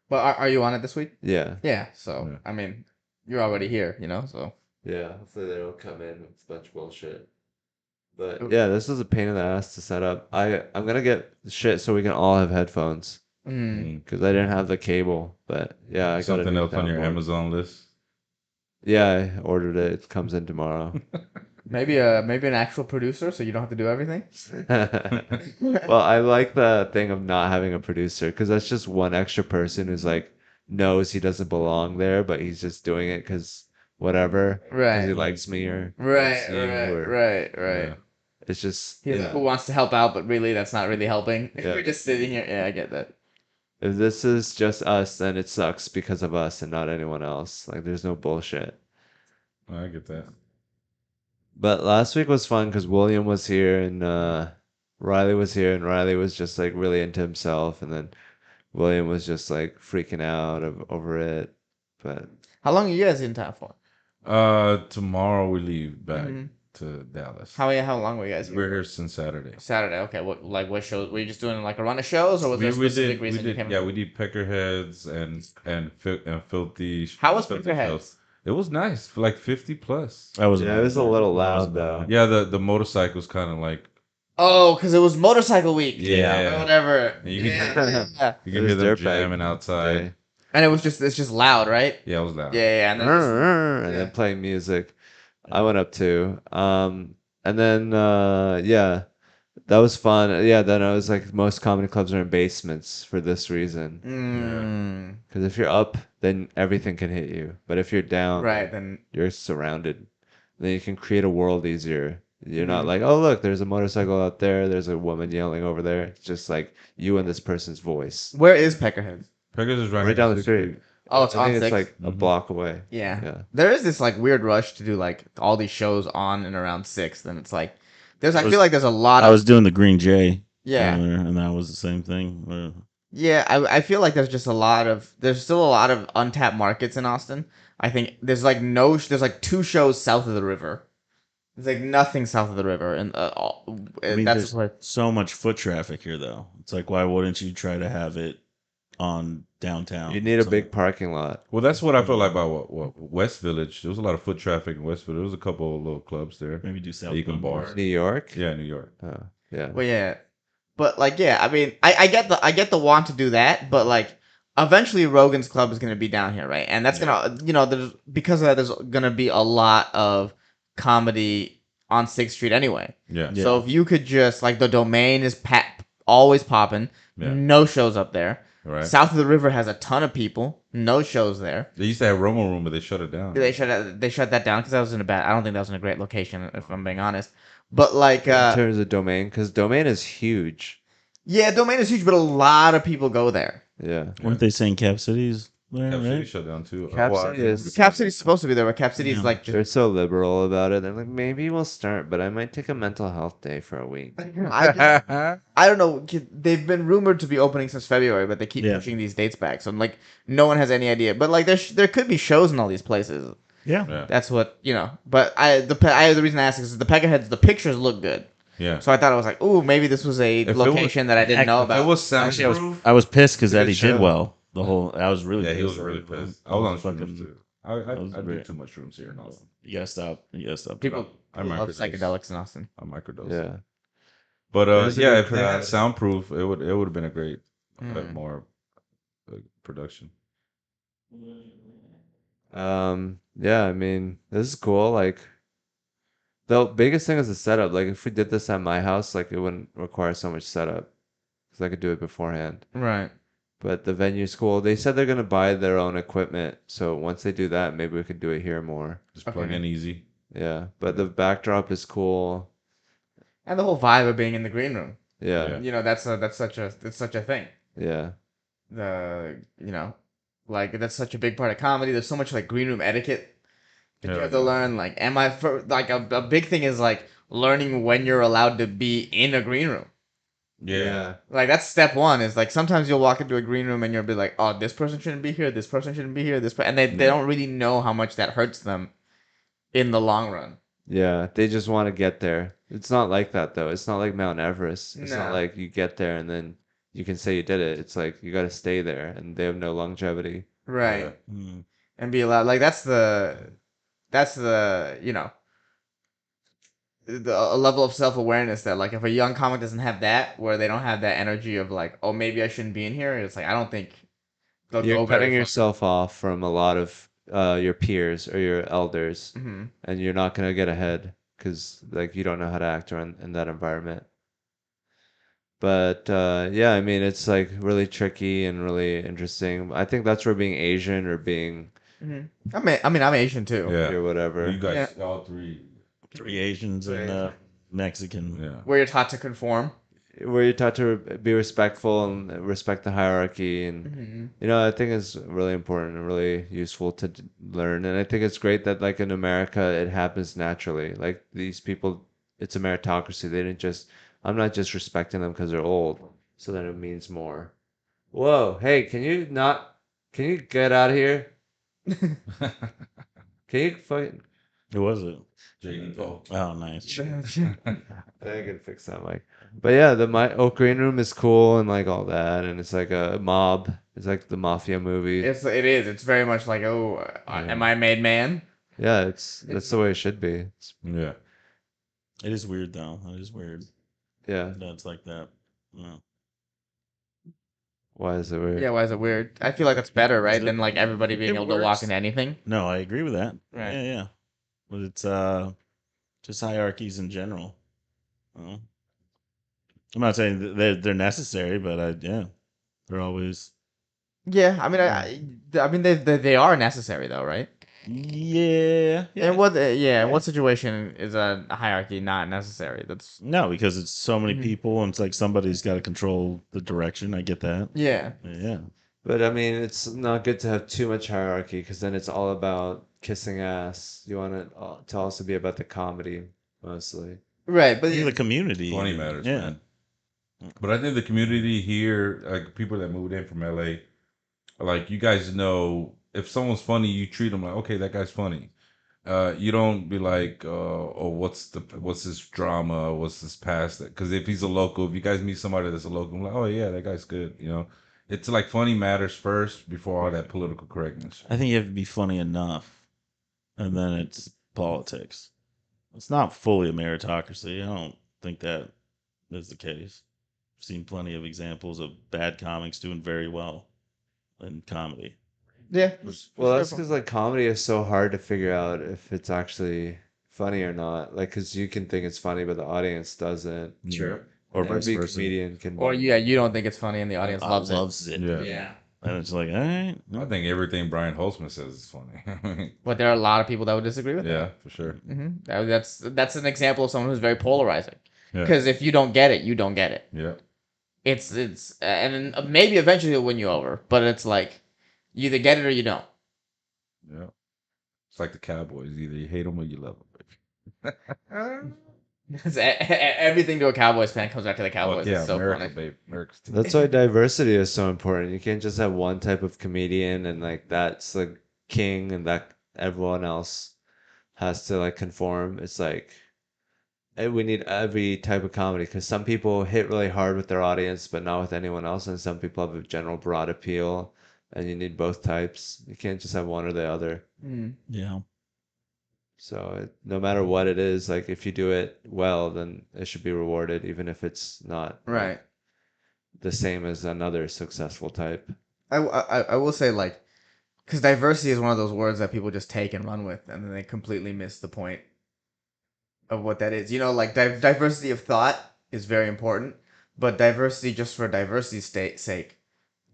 But are you on it this week? Yeah, Yeah. So Yeah. I mean, you're already here, So yeah. Hopefully they don't come in with a bunch of bullshit. But Oh. yeah, this is a pain in the ass to set up. I'm gonna get shit so we can all have headphones. Mm. Because I didn't have the cable, but yeah, I got Something else on your Amazon list. Yeah, I ordered it. It comes in tomorrow. Maybe an actual producer, so you don't have to do everything. Well, I like the thing of not having a producer because that's just one extra person who's like knows he doesn't belong there, but he's just doing it because whatever, 'cause Right. he likes me or Right. likes you or Yeah. it's just Who wants to help out, but really that's not really helping. Yeah. We're just sitting here. Yeah, I get that. If this is just us, then it sucks because of us and not anyone else. Like there's no bullshit. I get that. But last week was fun because William was here and Riley was here, and Riley was just like really into himself, and then William was just like freaking out over it. But How long are you guys in town for? Tomorrow we leave back Mhm. to Dallas. How long were you guys here? We're here since Saturday. Saturday. Okay. What shows? Were you just doing like a run of shows, or was there a specific reason you came? we did Peckerheads and filthy. How was filthy Peckerheads? shows. It was nice, for like 50 plus. That was yeah, it was a little loud though. Yeah, the motorcycle's kind of like Oh, because it was motorcycle week. Yeah. Or whatever. You can- Yeah. you It can was hear them dirtbag jamming outside. day. And it's just loud, right? Yeah, it was loud. Yeah. And then And yeah. then playing music. I went up too. And then yeah, That was fun. Yeah, then I was like, most comedy clubs are in basements for this reason. Mm, Because if you're up, then everything can hit you. But if you're down, right then. you're surrounded. Then you can create a world easier. You're not Mhm. like, oh look, there's a motorcycle out there. There's a woman yelling over there. It's just like you and this person's voice. Where is Peckerhead? Pegasus is right Right next down to the 6th street. Oh, I it's on think it's six. like a Mhm. block away. Yeah. Yeah. There is this like weird rush to do like all these shows on and around Sixth, and it's like I was- feel like there's a lot I of was doing the Green J yeah. earlier, and that was the same thing. Yeah, I feel like there's just there's still a lot of untapped markets in Austin. I think there's like there's like two shows south of the river. There's like nothing south of the river, and I mean, that's there's what. so much foot traffic here, though. It's like, why wouldn't you try to have it on downtown? You need a So- big parking lot. Well, that's what I felt like about West Village. There was a lot of foot traffic in West Village. There was a couple of little clubs there. maybe do South You can Boulevard. bar. New York? Yeah, New York. Oh, yeah. Well, yeah, but like yeah, I mean, I get the want to do that, but like eventually Rogan's Club is gonna be down here, right? And that's gonna there's because of that there's gonna be a lot of comedy on Sixth Street anyway. Yeah. Yeah. So if you could just like the Domain is always popping, Yeah. no shows up there. Right. South of the river has a ton of people, no shows there. They used to have Romo Room, but they shut it down. They shut that down because that was in a bad. I don't think that was in a great location, if I'm being honest. But like, In terms of domain, because domain is huge. yeah, Domain is huge, but a lot of people go there. Yeah. Weren't they saying Cap City's there, Cap City right? shut down too. Cap Well, City is. Cap City's supposed to be there, but Cap City's Yeah. like They're just. so liberal about it. They're like, maybe we'll start, but I might take a mental health day for a week. I don't know. They've been rumored to be opening since February, but they keep Yeah. pushing these dates back. So like, no one has any idea. But like, there could be shows in all these places. Yeah. Yeah. That's what But the reason I ask is the Peckerheads. The pictures look good, Yeah. so I thought it was like, ooh, maybe this was a If it location that I didn't know If it about. was Actually, soundproof, I was pissed because It's a Eddie good did show. well. The whole, I was really yeah, he was pissed. really pissed. I was on fucking. shrooms too. that was I do great. too much shrooms here in Austin. You gotta stop. You gotta stop. People I love microdose. psychedelics in Austin. I microdose. Yeah. But It was a yeah, good if they had crowd. soundproof, it would have been a great Mm. more production. Yeah, I mean, this is cool. Like, the biggest thing is the setup. Like, if we did this at my house, like, it wouldn't require so much setup because I could do it beforehand. Right. But the venue's cool. They said they're gonna buy their own equipment, so once they do that, maybe we could do it here more. Just plug Okay. in easy. Yeah, but the backdrop is cool. And the whole vibe of being in the green room. Yeah, That's such a thing. yeah, Like that's such a big part of comedy. There's so much like green room etiquette that you Yeah, have to yeah. learn. Like, like a big thing is like learning when you're allowed to be in a green room. Yeah. Like that's step one. Is like sometimes you'll walk into a green room and you'll be like, oh, this person shouldn't be here. This person shouldn't be here. And they don't really know how much that hurts them in the long run. yeah. They just want to get there. It's not like that though. It's not like Mount Everest. It's not No. like you get there and then you can say you did it. It's like you got to stay there, and they have no longevity. Right. Mm. And be allowed. Like that's the a level of self-awareness that like if a young comic doesn't have that, where they don't have that energy of like, oh, maybe I shouldn't be in here, it's like I don't think they'll You're go very cutting far. yourself off from a lot of your peers or your elders, Mhm. and you're not gonna get ahead because like you don't know how to act around in that environment. But yeah, I mean, it's like really tricky and really interesting. I think that's where being Asian or being Mhm. I'm Asian too. Yeah. or whatever. You guys, all three. 3 Asians and Mexican. Yeah. Where you're taught to conform. Where you're taught to be respectful and respect the hierarchy, and Mhm. I think it's really important and really useful to learn. And I think it's great that like in America it happens naturally. Like these people, it's a meritocracy. They didn't just. I'm not just respecting them because they're old, so then it means more. Whoa, hey, can you not? Can you get out of here? Can you fucking? Who was it? JD Cole. Oh, nice. I can fix that mic. But yeah, the Oak Green Room is cool and like all that, and it's like a mob. It's like the mafia movie. It is. It's very much like, oh, am I a made man? Yeah, that's the way it should be. Yeah. It is weird though. It is weird. Yeah. That's like that. Yeah. Why is it weird? Yeah, why is it weird? I feel like that's better, right? Is it- Than like everybody being it able to walk works. into anything. No, I agree with that. Right. Yeah, yeah. But it's just hierarchies in general. I'm not saying that they're necessary, but they're always. Yeah, I mean, I mean, they are necessary though, right? Yeah. And in what situation is a hierarchy not necessary? That's No, because it's so many people, and it's like somebody's got to control the direction. I get that. yeah. Yeah. But I mean, it's not good to have too much hierarchy because then it's all about kissing ass. You want it to also be about the comedy mostly. Right, but The community. Funny matters, Yeah. man. But I think the community here, like people that moved in from LA, like you guys know, if someone's funny, you treat them like, okay, that guy's funny. You don't be like, oh, what's this drama? What's this past? Because if he's a local, if you guys meet somebody that's a local, I'm like, oh yeah, that guy's good. You know, it's like funny matters first before all that political correctness. I think you have to be funny enough, and then it's politics. It's not fully a meritocracy. I don't think that is the case. I've seen plenty of examples of bad comics doing very well in comedy. yeah. Well, that's because like comedy is so hard to figure out if it's actually funny or not. Like, because you can think it's funny, but the audience doesn't. Sure. Or And vice every versa. comedian can. Or you don't think it's funny and the audience loves it. Yeah. Yeah. And it's like, all right. I think everything Brian Holtzman says is funny. But there are a lot of people that would disagree with Yeah, for sure. that. That's an example of someone who's very polarizing. Yeah. Because if you don't get it, you don't get it. Yeah. It's and maybe eventually it'll win you over, but it's like you either get it or you don't. Yeah. It's like the Cowboys. Either you hate them or you love them. Everything to a Cowboys fan comes back to the Cowboys. Yeah, It's so America, funny. baby. America's team. That's why diversity is so important. You can't just have one type of comedian and like that's the king and that everyone else has to like conform. It's like we need every type of comedy because some people hit really hard with their audience, but not with anyone else, and some people have a general broad appeal, and you need both types. You can't just have one or the other. Yeah. So no matter what it is, like if you do it well, then it should be rewarded, even if it's not Right. the same as another successful type. I will say like because diversity is one of those words that people just take and run with, and then they completely miss the point of what that is. You know, like diversity of thought is very important, but diversity just for diversity's sake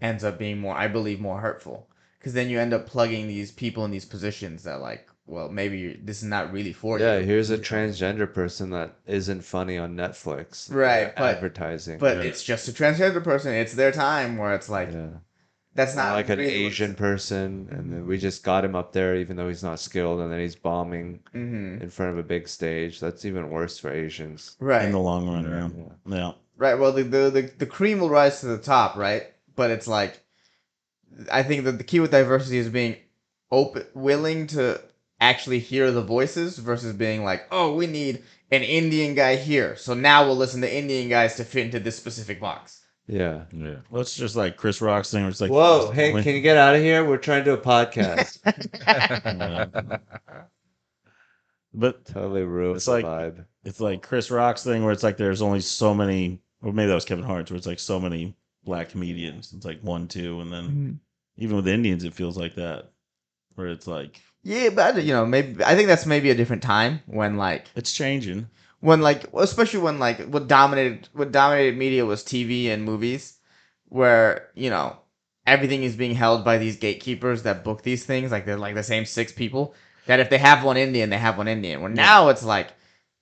ends up being more, I believe, more hurtful. Because then you end up plugging these people in these positions that, like, well, maybe this is not really for you. Yeah, here's a transgender person that isn't funny on Netflix. Right, but advertising. But it's just a transgender person. It's their time where it's like yeah. that's Not not like an really what Asian it's- person, and then we just got him up there even though he's not skilled, and then he's bombing in front of a big stage. That's even worse for Asians. Right. In the long run, yeah. Right. Well, the cream will rise to the top, right? But it's like, I think that the key with diversity is being open, willing to actually hear the voices versus being like, oh, we need an Indian guy here, so now we'll listen to Indian guys to fit into this specific box. Yeah. Yeah. Well, it's just like Chris Rock's thing where it's like, Whoa, hey, can you get out of here? We're trying to do a podcast. But Totally ruined It's the like- vibe. it's like Chris Rock's thing where it's like there's only so many, or maybe that was Kevin Hart's, where it's like so many black comedians. It's like 1, 2, and then even with Indians, it feels like that, where it's like Yeah, but you know, maybe I think that's maybe a different time when like it's changing. especially when like what dominated media was TV and movies, where you know everything is being held by these gatekeepers that book these things. Like they're like the same 6 people that if they have one Indian, they have one Indian. Where now it's like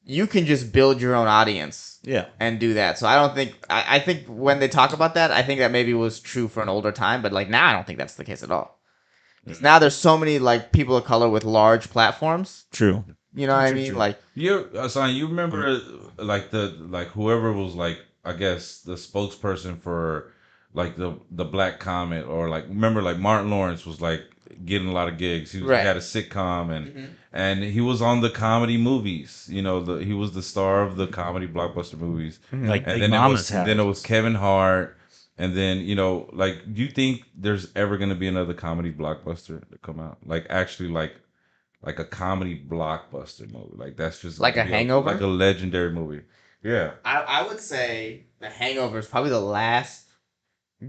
you can just build your own audience Yeah. and do that. So I don't think I think when they talk about that, I think that maybe was true for an older time, but like now I don't think that's the case at all. 'Cause now there's so many like people of color with large platforms. True. You know what I mean? Like Ahsan, you remember like whoever was like I guess the spokesperson for like the black comic or like remember like Martin Lawrence was like getting a lot of gigs. He Right. had a sitcom and he was on the comedy movies. You know, he was the star of the comedy blockbuster movies. Like And Big then Mama's it was Kevin Hart. And then, you know, like, do you think there's ever going to be another comedy blockbuster to come out? Like, actually, like a comedy blockbuster movie. Like, that's just Like a be Hangover? like a legendary movie. Yeah. I would say The Hangover is probably the last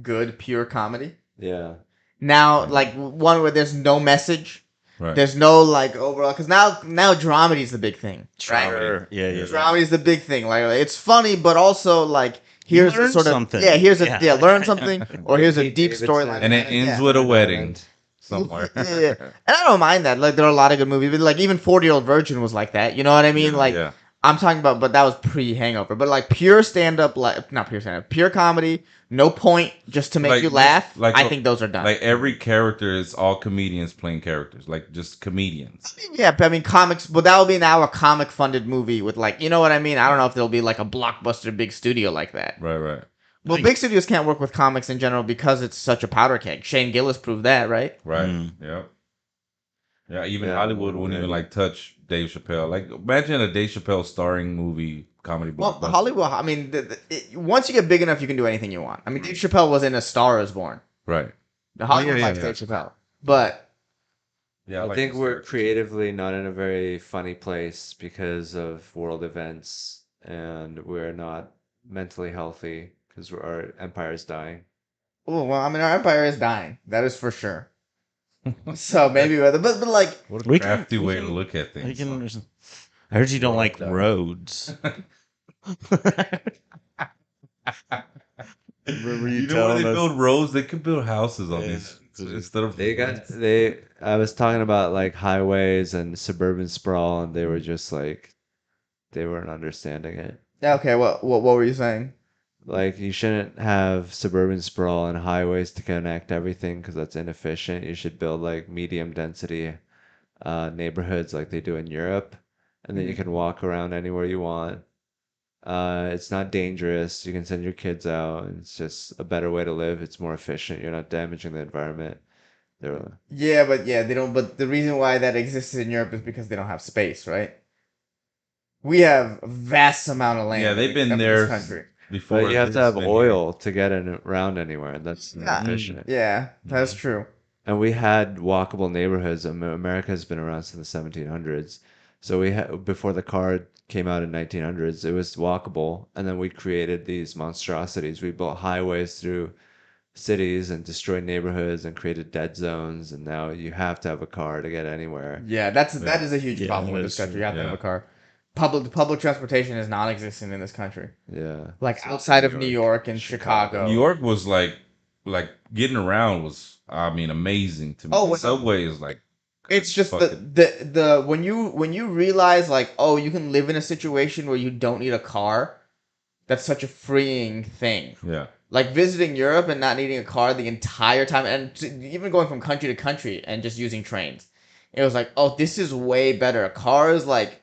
good pure comedy. Yeah. Now, like one where there's no message, Right. there's no like overall. Because now dramedy is the big thing, right? Sure. Yeah. Dramedy is the big thing. Like it's funny, but also like here's a learned sort of something. here's a Yeah. learn something, or here's a Pete deep Davidson. storyline, And it behind ends yeah. with a Island. wedding somewhere. Yeah, and I don't mind that. Like there are a lot of good movies, but like even 40-Year-Old Virgin was like that. You know what I mean? Yeah, Like yeah. I'm talking about, but that was pre-Hangover. But like pure stand-up, like not pure stand-up, pure comedy, no point, just to make Like you just laugh. like I think those are done. like every character is all comedians playing characters, like just comedians. Yeah, but I mean comics, but that would be now a comic-funded movie with like, you know what I mean? I don't know if there'll be like a blockbuster big studio like that. Right, right, Well, big studios can't work with comics in general because it's such a powder keg. Shane Gillis proved that, right? right. Mm. Yeah, yeah. Even Yeah, Hollywood wouldn't even like touch Dave Chappelle. Like imagine a Dave Chappelle starring movie comedy Well, blockbuster. Hollywood. I mean, once you get big enough, you can do anything you want. I mean, Dave Chappelle was in A Star Is Born. Right. The Hollywood yeah, likes yeah. Dave Chappelle, but Yeah, I like think this we're character. creatively not in a very funny place because of world events, and we're not mentally healthy because our empire is dying. oh well. I mean, our empire is dying. That is for sure. So maybe, but like, What a We can- crafty we way can- to look at I things. can- I heard you don't like Well done. roads. Remember You know when they telling us- build roads, they could build houses on Yeah. these instead of I was talking about like highways and suburban sprawl, and they were just like they weren't understanding it. yeah, okay. What were you saying? Like you shouldn't have suburban sprawl and highways to connect everything because that's inefficient. You should build like medium density neighborhoods like they do in Europe, and then you can walk around anywhere you want. It's not dangerous. You can send your kids out. It's just a better way to live. It's more efficient. You're not damaging the environment. They're, Yeah, but yeah, they don't. But the reason why that exists in Europe is because they don't have space, right? We have a vast amount of land. Yeah, they've been in there this country. before. but you have to this have been oil to get around anywhere, and that's Yeah. not efficient. Yeah, that's true. And we had walkable neighborhoods. America has been around since the 1700s. So we had before the car came out in 1900s, it was walkable, and then we created these monstrosities. We built highways through cities and destroyed neighborhoods and created dead zones, and now you have to have a car to get anywhere. Yeah, that is a huge Yeah, problem with that this is country. true. You have to have Yeah. a car. Public transportation is non-existent in this country. Yeah. Like outside of New New York, York and Chicago. Chicago. New York was like getting around was, I mean, amazing to me. Oh, The well- subway is like It's just fucking- the when you realize like, oh, you can live in a situation where you don't need a car. That's such a freeing thing. yeah. Like visiting Europe and not needing a car the entire time, and even going from country to country and just using trains. It was like, oh, this is way better. A car is like,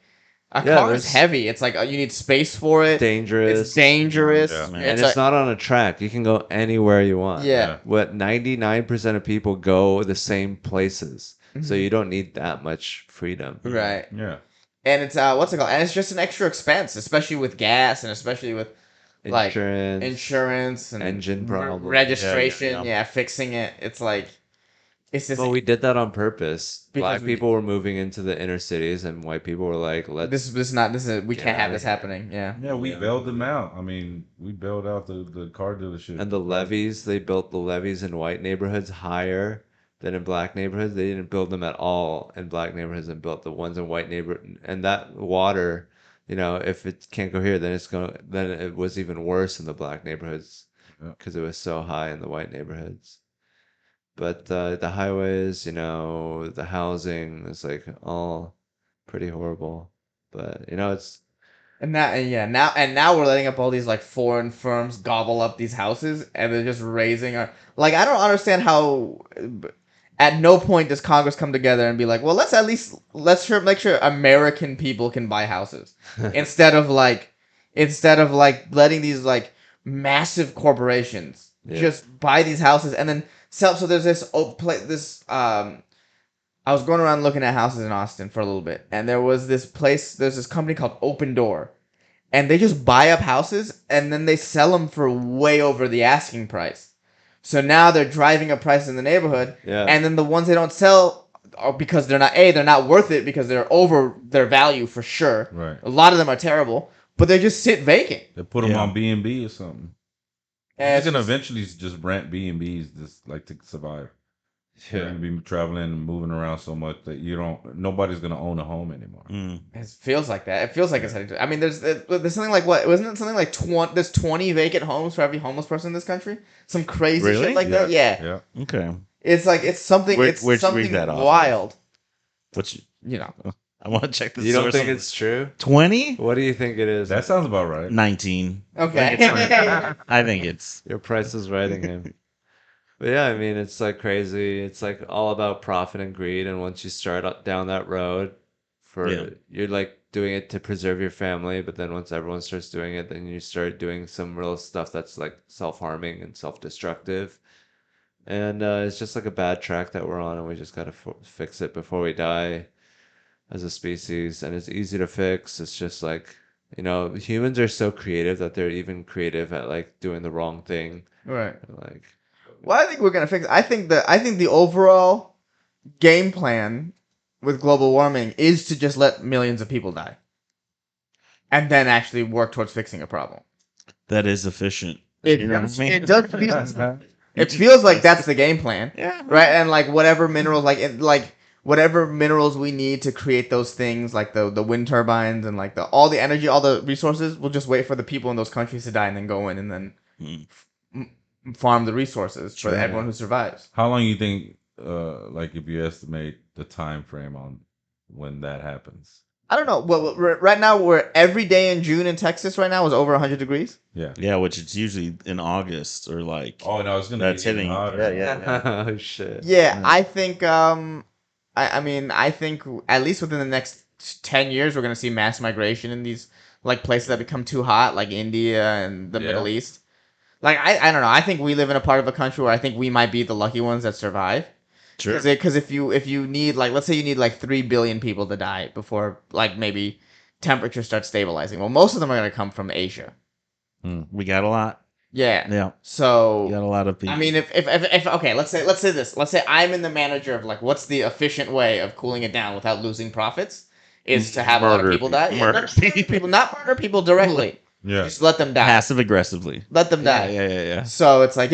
car is there's- heavy. It's like you need space for it. Dangerous. It's dangerous. Yeah. And It's it's like, not on a track. You can go anywhere you want. yeah. What 99% of people go the same places. So Mhm. you don't need that much freedom. Right. Yeah. And it's what's it called? And it's just an extra expense, especially with gas and especially with like Insurance. insurance and engine problems. registration. Yeah. Fixing it. It's like it's just Well, we did that on purpose. Because Black we- people were moving into the inner cities, and white people were like, "Let's." this is we Get can't have outta this here. happening. Yeah. Yeah, we Yeah. bailed them out. I mean, we bailed out the car dealership. And the levees, they built the levees in white neighborhoods higher than in black neighborhoods. They didn't build them at all in black neighborhoods and built the ones in white neighborhoods. And that water, if it can't go here, then it was even worse in the black neighborhoods Yeah. because it was so high in the white neighborhoods. But the highways, the housing is like all pretty horrible. But it's And now we're letting up all these like foreign firms gobble up these houses, and they're just raising our like I don't understand how. At no point does Congress come together and be like, well, let's make sure American people can buy houses instead of like letting these like massive corporations Yeah. just buy these houses and then sell. So there's I was going around looking at houses in Austin for a little bit, and there's this company called Open Door, and they just buy up houses and then they sell them for way over the asking price. So now they're driving up prices in the neighborhood, Yeah. and then the ones they don't sell are because they're not worth it because they're over their value for sure. Right. A lot of them are terrible, but they just sit vacant. They put them Yeah. on B&B or something. And You're it's gonna just- eventually just rent B&Bs just like to survive. You're Yeah. gonna be traveling and moving around so much that nobody's gonna own a home anymore. Mm. It feels like that. It feels like it's Yeah. heading to. I mean, there's something like what? Wasn't it something like 20? There's 20 vacant homes for every homeless person in this country. Some crazy Really? shit like that. Yeah. Yeah. Okay. It's like it's something. Where- It's where'd you read something that off? wild. Which You know. I want to check the You don't source. think on it's true? 20? What do you think it is? That sounds about right. 19. Okay. I think it's Your price is writing him. But yeah, I mean, it's like crazy. It's like all about profit and greed. And once you start down that road, Yeah. you're like doing it to preserve your family. But then once everyone starts doing it, then you start doing some real stuff that's like self-harming and self-destructive. And it's just like a bad track that we're on, and we just gotta fix it before we die as a species. And it's easy to fix. It's just like, humans are so creative that they're even creative at like doing the wrong thing. Right. Like, Well, I think we're gonna fix it. I think the overall game plan with global warming is to just let millions of people die, and then actually work towards fixing a problem. that is efficient. It You know does. what I mean? It does feel. It feels like that's the game plan, Yeah. right? And like whatever minerals, like whatever minerals we need to create those things, like the wind turbines and like all the energy, all the resources, we'll just wait for the people in those countries to die and then go in and then Mm. farm the resources for Sure. everyone who survives. How long you think, like, if you estimate the time frame on when that happens? I don't know. Well, right now we're every day in June in Texas. Right now is over 100 degrees. Yeah. Yeah, which it's usually in August or like. Oh no, it's gonna That's get even hitting. hotter. Yeah. oh shit. Yeah, Yeah. I think. I mean, I think at least within the next 10 years, we're gonna see mass migration in these like places that become too hot, like India and the Yeah. Middle East. Like I don't know. I think we live in a part of a country where I think we might be the lucky ones that survive. Sure. Because if you need like let's say you need like 3 billion people to die before like maybe temperature starts stabilizing. Well, most of them are gonna come from Asia. We got a lot. Yeah. Yeah. So We got a lot of people. I mean, if okay, let's say this. Let's say I'm in the manager of like, what's the efficient way of cooling it down without losing profits? Is to have a lot of Murder people die. Yeah, murder not murder people, not murder people directly. Yeah. Just let them die. passive aggressively. Let them die. Yeah. So it's like,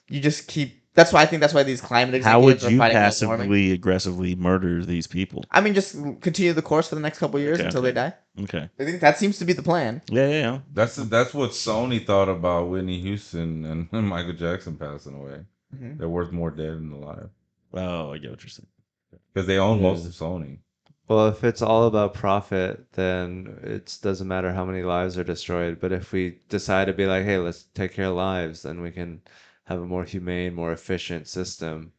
you just keep. That's why I think that's why these climate How would executives are you fighting global warming. passively aggressively murder these people? I mean, just continue the course for the next couple of years Okay, until okay. they die. Okay. I think that seems to be the plan. Yeah. That's what Sony thought about Whitney Houston and Michael Jackson passing away. Mhm. They're worth more dead than alive Oh, I get what you're saying. because they own most Yeah. of Sony. Well, if it's all about profit, then it doesn't matter how many lives are destroyed. But if we decide to be like, hey, let's take care of lives, then we can have a more humane, more efficient system.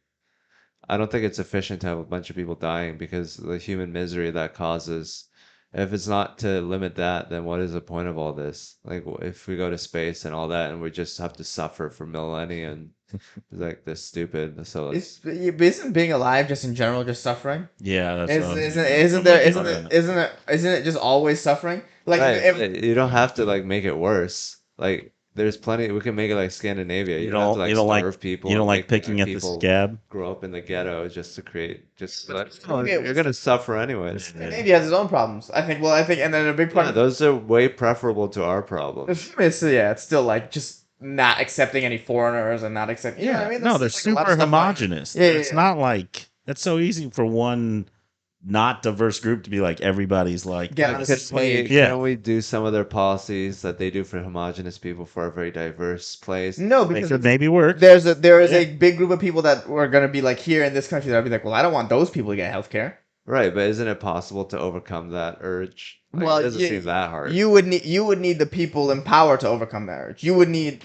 I don't think it's efficient to have a bunch of people dying because the human misery that causes. If it's not to limit that, then what is the point of all this? Like, if we go to space and all that, and we just have to suffer for millennia, and it's like this stupid. So Isn't being alive just in general just suffering? Yeah, that's Isn't what I'm- isn't I'm isn't with there you isn't on it that. isn't it just always suffering? Like right, if, you don't have to like make it worse. Like, there's plenty. We can make it like Scandinavia. You don't have to like you don't like starve people. you don't and like make picking at the people scab. grow up in the ghetto just to create just like, Okay, you're gonna suffer anyways. Scandinavia has its own problems. I think. Well, I think, and then a big part Yeah, of those are way preferable to our problems. it's still like just not accepting any foreigners and not accepting. You know what I mean? No, they're There's, like, a lot super of stuff like- homogenous. Yeah, yeah, It's yeah. not like it's so easy for one not diverse group to be like everybody's like Get on the same page. Yeah. Can we do some of their policies that they do for homogenous people for a very diverse place? No, They because could maybe work. there is Yeah. a big group of people that are gonna be like here in this country that'll be like, well, I don't want those people to get healthcare. Right, but isn't it possible to overcome that urge? Like, Well, it doesn't you- seem that hard. You would need the people in power to overcome that urge. You would need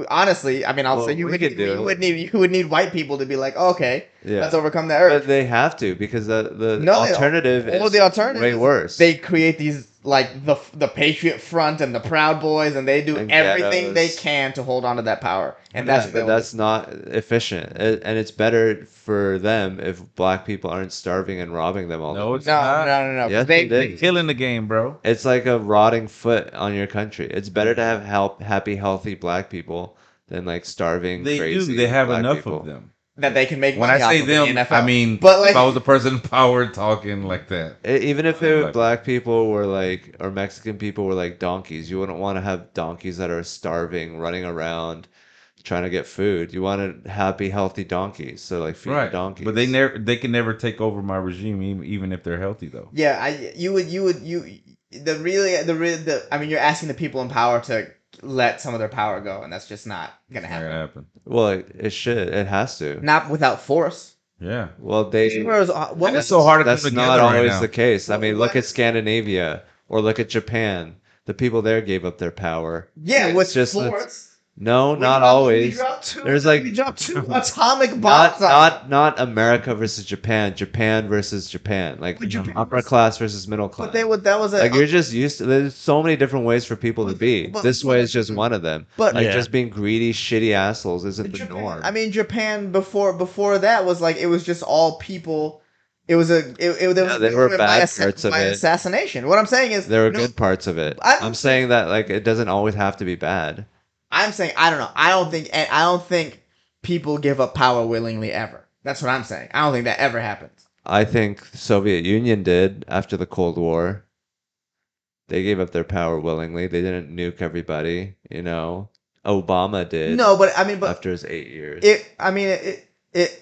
honestly. I mean, I'll Well, say you we would could do you it. would need white people to be like, okay, Yeah. let's overcome that urge. But they have to because the No, they don't. alternative Well, is the alternative way is worse. They create these like the Patriot Front and the Proud Boys, and they do And everything they ghettos. can to hold on to that power. And Yeah, that's what but they'll that's not efficient, and it's better for them if black people aren't starving and robbing them all the No, time. it's do. not. No. Yes, They, it is. Killing the game, bro. It's like a rotting foot on your country. It's better to have happy, healthy black people than like starving, They crazy do. They have black enough people. of them. that they can make When money I say off of in the them, NFL. I mean, But, like- if I was the person in power talking like that. Even if it, Like- black people were like, or Mexican people were like donkeys, you wouldn't want to have donkeys that are starving, running around, trying to get food. You wanted happy, healthy donkeys. So like feed the Right. donkeys. But they can never take over my regime, even if they're healthy though. Yeah, I mean, you're asking the people in power to let some of their power go, and that's just not gonna It's not gonna happen. happen. Well, it should. It has to. Not without force. Yeah. Well, they. What It's was so hard to That's come not together right always now. the case. I Well, mean, what- look at Scandinavia or look at Japan. The people there gave up their power. Yeah, It's with just force. no, We not dropped- always. We dropped two, There's like we dropped two atomic bombs. not on not not America versus Japan, Japan versus Japan, like But Japan upper was- class versus middle class. But that was a Like you're just used to. There's so many different ways for people to But- be. but- This way is just one of them. but- Like Yeah. just being greedy, shitty assholes isn't the Japan, norm. I mean, Japan before that was like it was just all people. It was there was there were by bad assa- parts of by it. assassination. What I'm saying is There are no, good parts of it. I don't I'm saying that like it doesn't always have to be bad. I'm saying I don't know. I don't think people give up power willingly ever. That's what I'm saying. I don't think that ever happens. I think the Soviet Union did after the Cold War. They gave up their power willingly. They didn't nuke everybody, you know. Obama did No, but I mean, but after his 8 years.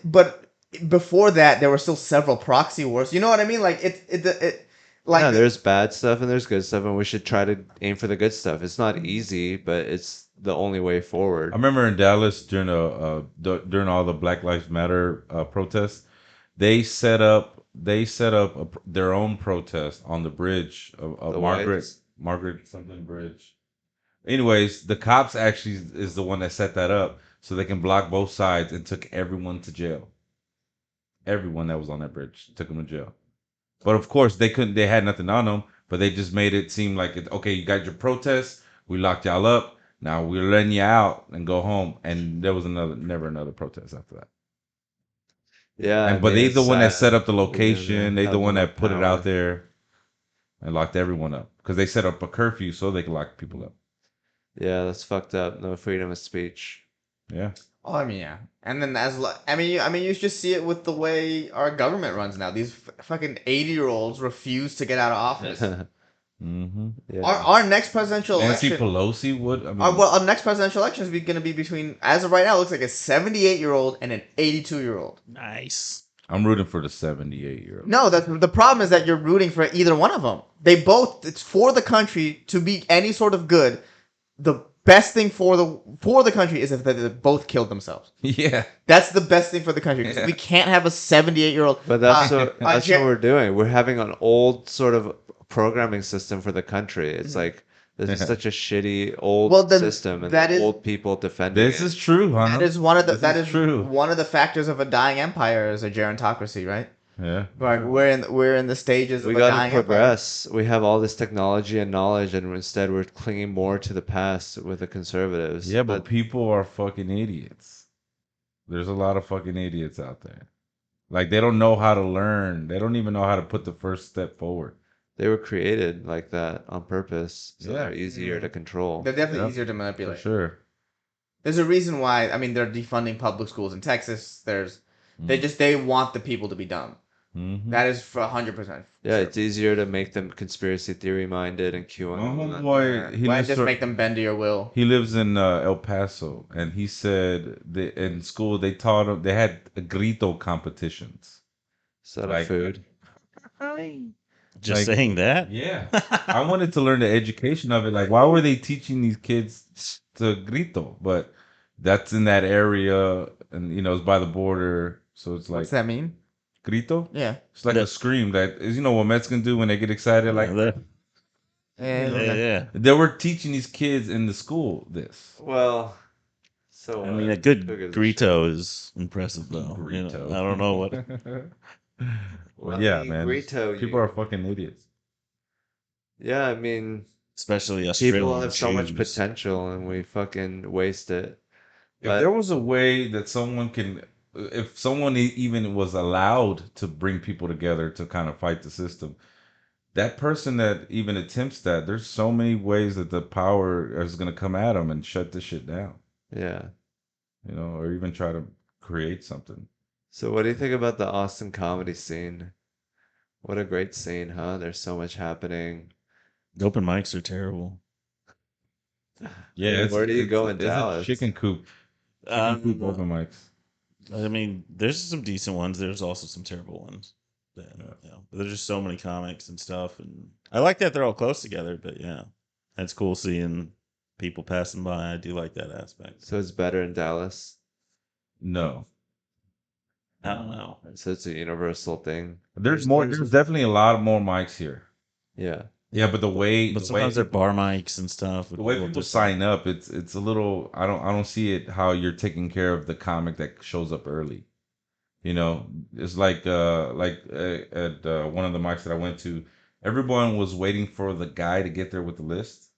but before that, there were still several proxy wars. You know what I mean? Like like Yeah, there's bad stuff and there's good stuff, and we should try to aim for the good stuff. It's not easy, but it's the only way forward. I remember in Dallas during during all the Black Lives Matter protests, they set up their own protest on the bridge of The Margaret whites? Margaret something bridge. Anyways, the cops actually is the one that set that up so they can block both sides and took everyone to jail. Everyone that was on that bridge took them to jail. But of course, they couldn't. They had nothing on them. But they just made it seem like okay. You got your protest. We locked y'all up. Now we're letting you out and go home. And there was never another protest after that. Yeah, I But mean, they it's the one that sad. set up the We location. They have the one enough that put it power. out there and locked everyone up because they set up a curfew so they could lock people up. Yeah, that's fucked up. No freedom of speech. Yeah. Oh, I mean, yeah. And then I mean, you just see it with the way our government runs now. These fucking 80-year-olds refuse to get out of office. Mm-hmm. Yeah. Our next presidential Nancy election. Pelosi would. I mean, Our next presidential election is going to be between, as of right now, it looks like a 78-year-old and an 82-year-old. Nice. I'm rooting for the 78-year-old. No, the problem is that you're rooting for either one of them. It's for the country to be any sort of good. The best thing for the country is if they both killed themselves. Yeah. That's the best thing for the country because Yeah. we can't have a 78-year-old. But that's That's what we're doing. We're having an old sort of programming system for the country. It's like this is Yeah. such a shitty old Well, then system, and that is- old people defending This it. is true, huh? That is one of the This is true. one of the factors of a dying empire is a gerontocracy, right? Yeah. Like we're in the stages We of a got dying to progress. We have all this technology and knowledge, and instead we're clinging more to the past with the conservatives. Yeah, but people are fucking idiots. There's a lot of fucking idiots out there. Like they don't know how to learn. They don't even know how to put the first step forward. they were created like that on purpose, so Yeah. they're easier to control. They're definitely Yep. easier to For manipulate. sure. There's a reason why. I mean, they're defunding public schools in Texas. They want the people to be dumb. Mm-hmm. That is for 100%. Yeah, it's easier to make them conspiracy theory minded and QAnon. My homeboy, he Why lives just make them bend to your will? He lives in El Paso, and he said that in school they taught him they had grito competitions. Set of like- food. Just Like- saying that. Yeah, I wanted to learn the education of it. Like, why were they teaching these kids to grito? But that's in that area, and it's by the border, so it's like What's that mean? grito. Yeah. It's like a scream that is, what Mexicans do when they get excited. Like Yeah. they were teaching these kids in the school this. Well, so I mean, a good who gives a grito is impressive, though. Grito. I don't know what. Well, I yeah, mean, man. grito, People are fucking idiots. Yeah, I mean, Especially Australian people have so much Jews. potential, and we fucking waste it. If But- there was a way that someone can, if someone even was allowed to bring people together to kind of fight the system, that person that even attempts that, there's so many ways that the power is going to come at them and shut this shit down, Yeah. or even try to create something. So, what do you think about the Austin comedy scene? What a great scene, huh? There's so much happening. The open mics are terrible. Yeah, Where do you go in it's Dallas? a chicken coop. You can keep open mics. I mean, there's some decent ones. There's also some terrible ones. Yeah, but there's just so many comics and stuff, and I like that they're all close together. But yeah, it's cool seeing people passing by. I do like that aspect. So it's better in Dallas. No, I don't know. So it's a universal thing. there's more. There's definitely a lot more mics here. Yeah. Yeah, but But sometimes they're bar mics and stuff. the way people sign up, it's a little. I don't see it how you're taking care of the comic that shows up early. You know, it's at one of the mics that I went to, everyone was waiting for the guy to get there with the list,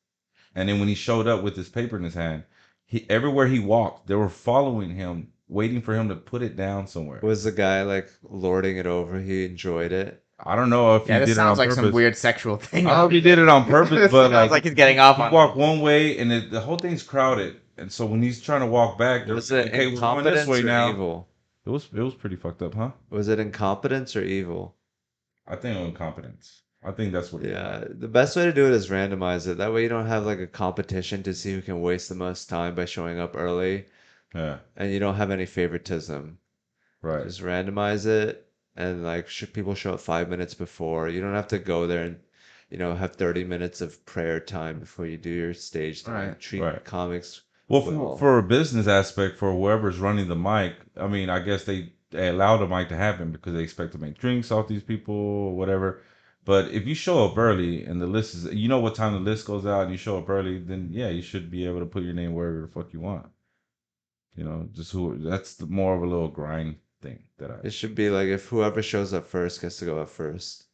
and then when he showed up with his paper in his hand, he everywhere he walked, they were following him, waiting for him to put it down somewhere. Was the guy like lording it over? He enjoyed it. I don't know if he Yeah, did this it on sounds like purpose. some weird sexual thing. I don't know if he did it on purpose, but Sounds like he's getting off he on walked one way and the whole thing's crowded, and so when he's trying to walk back, they're Was it okay, we're going this incompetence way or now. evil? It was pretty fucked up, huh? Was it incompetence or evil? I think incompetence. I think that's what it Yeah, was. the best way to do it is randomize it. That way you don't have like a competition to see who can waste the most time by showing up early, Yeah, and you don't have any favoritism. right. Just randomize it, and like people show up 5 minutes before. You don't have to go there and, have 30 minutes of prayer time before you do your stage time. Right, Treat right. comics Well, well. for a business aspect, for whoever's running the mic, I mean, I guess they allow the mic to happen because they expect to make drinks off these people or whatever. But if you show up early and the list is, you know what time the list goes out and you show up early, then yeah, you should be able to put your name wherever the fuck you want. You know, that's more of a little grind thing that I. It should be like if whoever shows up first gets to go up first.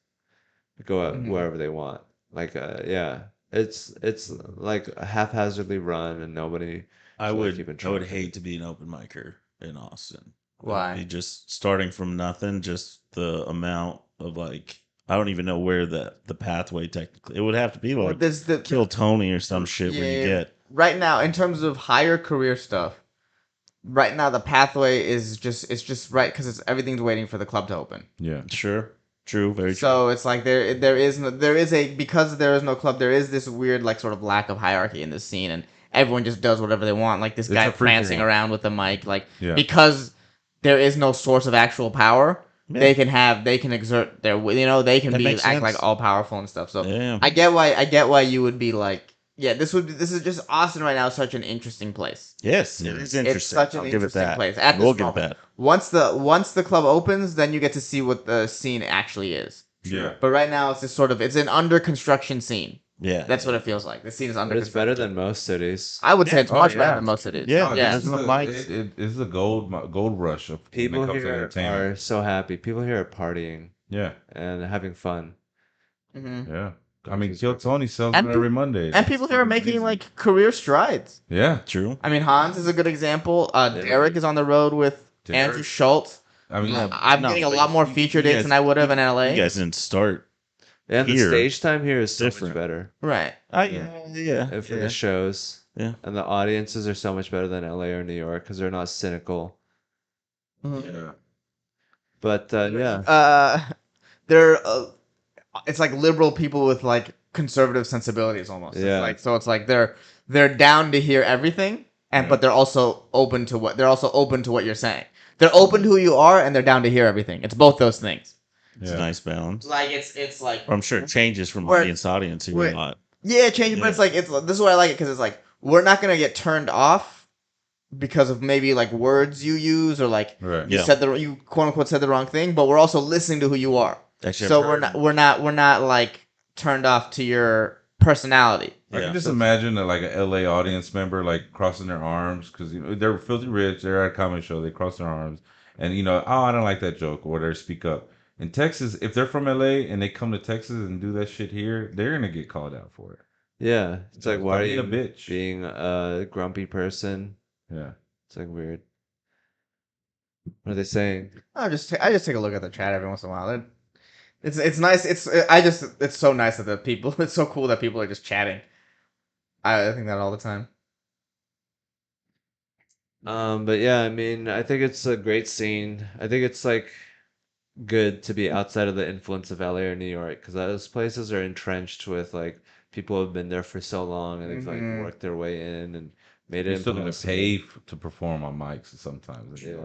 Go out Mhm. wherever they want. Like yeah. It's like haphazardly run and nobody I should, like, would keep in I would track of it. hate to be an open micer in Austin. Why? Be just starting from nothing, just the amount of like I don't even know where the pathway technically. It would have to be Well, like there's the Kill Tony or some shit where you yeah, get right now in terms of higher career stuff. Right now, the pathway is just right because it's everything's waiting for the club to open. Yeah. sure, true, very true. So it's like there is a because there is no club, there is this weird like sort of lack of hierarchy in this scene, and everyone just does whatever they want. Like this It's guy a free prancing for all. around with the mic, like Yeah. because there is no source of actual power. Yeah. They can exert their they can That be makes act like sense. all powerful and stuff. So Yeah. I get why you would be like, yeah, this is just Austin right now is such an interesting place. Yes, it is interesting. It's such an I'll give it interesting that. place at We'll this give it moment. that. Once the club opens, then you get to see what the scene actually is. Yeah. But right now, it's just sort of it's an under construction scene. Yeah, That's what it feels like. The scene is under But it's better construction. than most cities. I would say it's Oh, much yeah. better than most cities. Yeah, No, yeah. this is There's a, no mics. it's a gold rush of when People it comes to here entertainment. are so happy. People here are partying Yeah, and having fun. Mhm. yeah. I mean, Which is Kill great. Tony sells And it every Monday. And people here are making like career strides. Yeah, true. I mean, Hans is a good example. Yeah. Derek is on the road with Derek. Andrew Schultz. I mean, Yeah. I'm No, getting a but lot more you- feature you dates guys- than I would have in LA. You guys didn't start. And the Here, stage time here is so different. much better. Right. Yeah. For the shows. Yeah. And the audiences are so much better than LA or New York because they're not cynical. yeah. But yeah. They're it's like liberal people with like conservative sensibilities almost. Yeah. It's like they're down to hear everything, and Yeah. but they're also open to what you're saying. They're open to who you are, and they're down to hear everything. It's both those things. It's Yeah. a nice balance. Like it's like I'm sure it changes from Where- audience to audience here where- a lot. yeah, change it, Yeah. but it's like this is why I like it because it's like we're not gonna get turned off because of maybe like words you use or like Right. you Yeah. you quote unquote said the wrong thing, but we're also listening to who you are. Actually, So I've we're heard- not like turned off to your personality. I Yeah. can just imagine like an LA audience member like crossing their arms because they're filthy rich. They're at a comedy show. They cross their arms and oh, I don't like that joke or whatever. Speak up. In Texas, if they're from LA and they come to Texas and do that shit here, they're gonna get called out for it. Yeah. It's like, why are being you a bitch? being a grumpy person? Yeah. It's like weird. What are they saying? I just take a look at the chat every once in a while. It's nice. It's so nice that the people. It's so cool that people are just chatting. I think that all the time. But yeah, I mean, I think it's a great scene. I think it's like good to be outside of the influence of LA or New York because those places are entrenched with like people who have been there for so long and they've like Mhm. worked their way in and made it You still gotta impossible. pay to perform on mics sometimes. Yeah.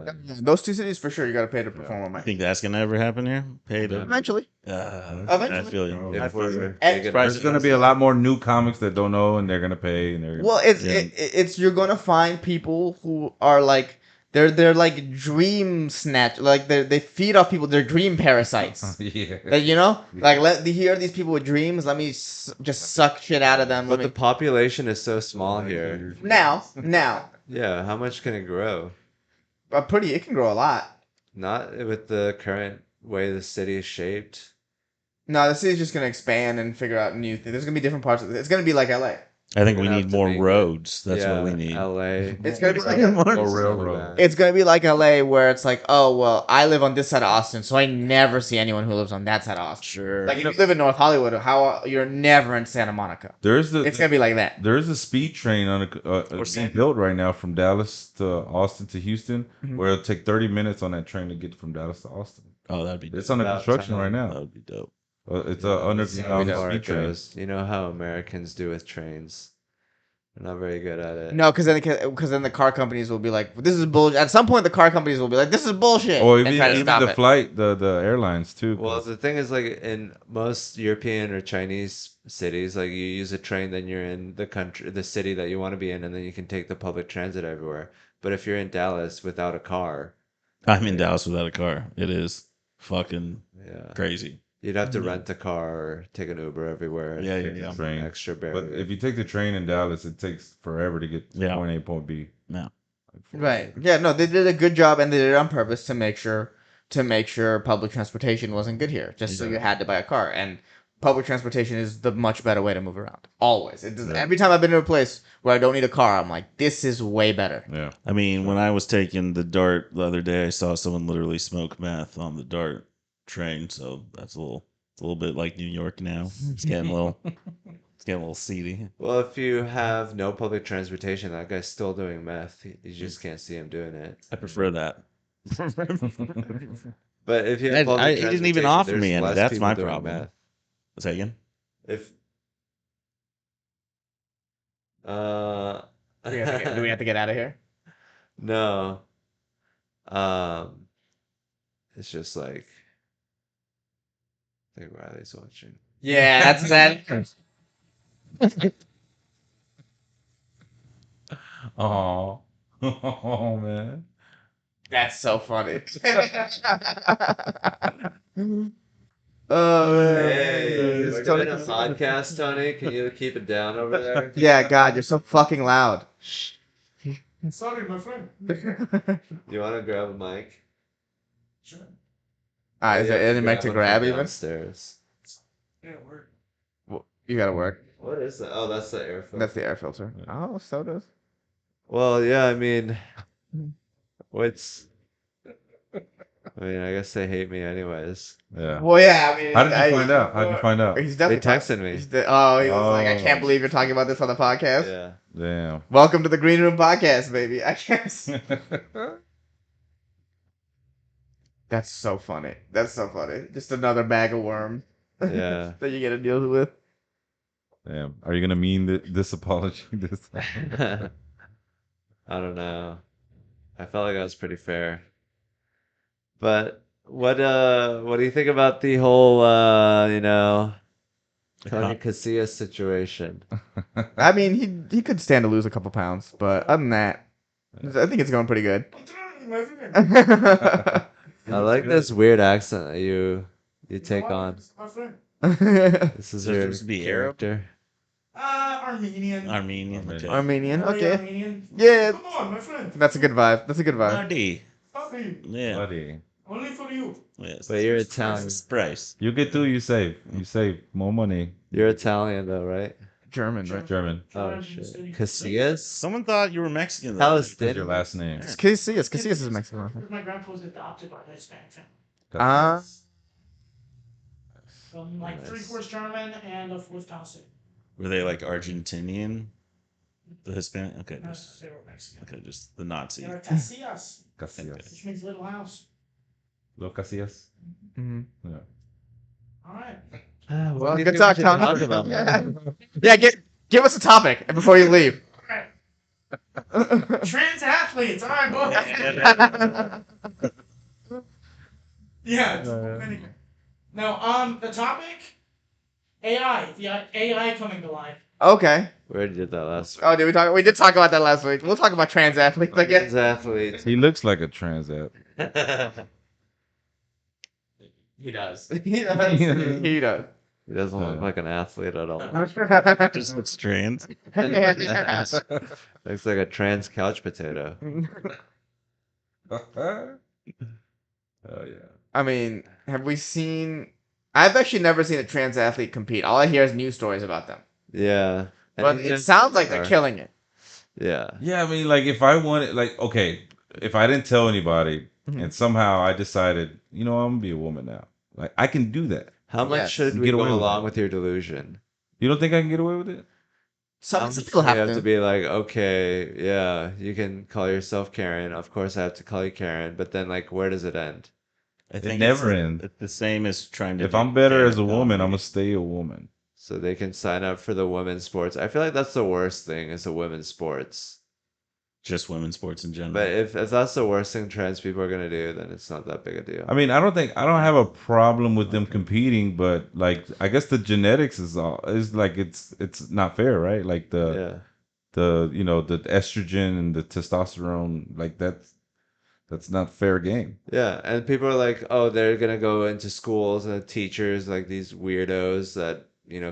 Those two cities for sure, you got to pay to perform on I mic. think that's gonna ever happen here. Pay to. Eventually. I Eventually. feel you. If I feel you. we're And- big Price There's gonna be a lot more new comics that don't know, and they're gonna pay, and they're gonna. Well, it's Yeah. it's you're gonna find people who are like they're like dream snatch, like they feed off people. They're dream parasites. Yeah. That like let hear these people with dreams. Let me just suck shit out of them. But Let the me population is so small here. now. Yeah, how much can it grow? It can grow a lot. Not with the current way the city is shaped. No, the city's just gonna expand and figure out new things. There's gonna be different parts of it. It's gonna be like LA. I think We're we gonna need have to more make it- roads. That's what we Yeah, need. LA. It's gonna be like Or railroad. it's gonna be like LA, where it's like, oh well, I live on this side of Austin, so I never see anyone who lives on that side of Austin. Sure. Like if you live in North Hollywood, how you're never in Santa Monica. There's It's gonna be like that. There's a speed train on being built right now from Dallas to Austin to Houston, Mhm. where it'll take 30 minutes on that train to get from Dallas to Austin. Oh, that'd be It's dope. under About construction time. right That now. would be dope. It's Yeah, a let's see how underground far speed it train. goes. You know how Americans do with trains. They're not very good at it. No, because then the car companies will be like, this is bullshit. At some point, the car companies will be like, this is bullshit, Or and even, try to even stop the it. flight, the airlines too. Well, the thing is, like in most European or Chinese cities, like you use a train, then you're in the country, the city that you want to be in, and then you can take the public transit everywhere. But if you're in Dallas without a car, I'm in Dallas without a car. It is fucking yeah, crazy. you'd have to Yeah. rent a car or take an Uber everywhere. Yeah, Take the train. Extra But barrier. if you take the train in Dallas, it takes forever to get to Yeah. point A, point B. Yeah. Like 4 Right. hours. Yeah. No, they did a good job, and they did it on purpose to make sure public transportation wasn't good here, just so you had to buy a car. And public transportation is the much better way to move around. Always. It does, Yeah. Every time I've been to a place where I don't need a car, I'm like, this is way better. Yeah. I mean, when I was taking the DART the other day, I saw someone literally smoke meth on the DART train. So it's a little bit like New York now. It's getting a little seedy. Well, if you have no public transportation, that guy's still doing meth. You just can't see him doing it. I prefer that. But if you I- have public he didn't even transportation, offer there's me any. less That's people my doing problem. meth. Say again? If Do we have to get out of here? No. It's just like I think Riley's watching. Yeah, that's that. Oh. Oh man. That's so funny. Oh man. Hey, It's we're Tony- doing a podcast, Tony. Can you keep it down over there? Yeah, God, you're so fucking loud. Sorry, my friend. You want to grab a mic? Sure. Is You have there any mic to one grab from even? downstairs. Yeah, word. You gotta work. What is that? Oh, that's the air filter. That's the air filter. Oh, sodas. Well, yeah, I mean, what's? I mean, I guess they hate me anyways. Yeah. Well, yeah, I mean, How did you find out? How did you find out? He's They definitely texted me. he was like, I Oh. can't believe you're talking about this on the podcast. Yeah. Damn. Welcome to the Green Room Podcast, baby. I guess. That's so funny. That's so funny. Just another bag of worms. Yeah. That you get to deal with. Damn. Are you gonna mean this apology? This. I don't know. I felt like I was pretty fair. But what do you think about the whole Tony Casillas situation? I mean, he could stand to lose a couple pounds, but other than that, I think it's going pretty good. I'm trying, my friend. I like this weird accent that you take What? on. My friend. This is So your supposed to be Arab? character. Armenian. Armenian. Okay. Armenian, Are you okay. Armenian? Yeah, Come on, my friend. that's a good vibe. That's a good vibe. Bloody. Puppy. Yeah. Buddy. Only for you. Yes. But you're Italian. Price. You get through. You save. You save more money. You're Italian though, right? German, right? German. Oh German, shit. steady. Casillas? Someone thought you were Mexican. though. That's Palestinian. your last name. It's Casillas. Casillas is Mexican. My grandpa was adopted by a Hispanic family. Ah. From like Nice. 3/4 German and a fourth Palestinian. Were they like Argentinian? The Hispanic? Okay, No, just, they were Mexican. okay, just the Nazi. They were Casillas, Casillas. which means little house. Los Casillas. Mhm. Yeah. All right. Well, do you good think talk, we should Tony. talk about? Yeah, give us a topic before you leave. All right. Trans athletes. All right, go ahead. Yeah. Vinegar. Now, the topic: AI. The AI coming to life. Okay. We already did that last week. Oh, did we talk? We did talk about that last week. We'll talk about trans athletes, I Trans guess. athletes. He looks like a trans app. He does. He does. He does. He doesn't look like an athlete at all. Just looks trans. Looks like a trans couch potato. Oh yeah. I mean, have we seen? I've actually never seen a trans athlete compete. All I hear is news stories about them. Yeah. And But he it just- sounds like they're killing it. Yeah. Yeah, I mean, like if I wanted, like, okay, if I didn't tell anybody Mhm. and somehow I decided, I'm gonna be a woman now, like I can do that. How much Yes. should You we get go away with along it. with your delusion? You don't think I can get away with it? Some Some people you have to. be like, okay, yeah, you can call yourself Karen. Of course, I have to call you Karen. But then, like, where does it end? I think never it's, ends. It's the same as trying to. If do I'm better as a stand-up woman, I'm comedy. gonna stay a woman. So they can sign up for the women's sports. I feel like that's the worst thing is the women's sports. Just women's sports in general. But if that's the worst thing trans people are gonna do, then it's not that big a deal. I mean, I don't have a problem with them competing, but like I guess the genetics is like it's not fair, right? Like Yeah. the estrogen and the testosterone, like that's not fair game. Yeah, and people are like, oh, they're gonna go into schools and the teachers, like these weirdos that,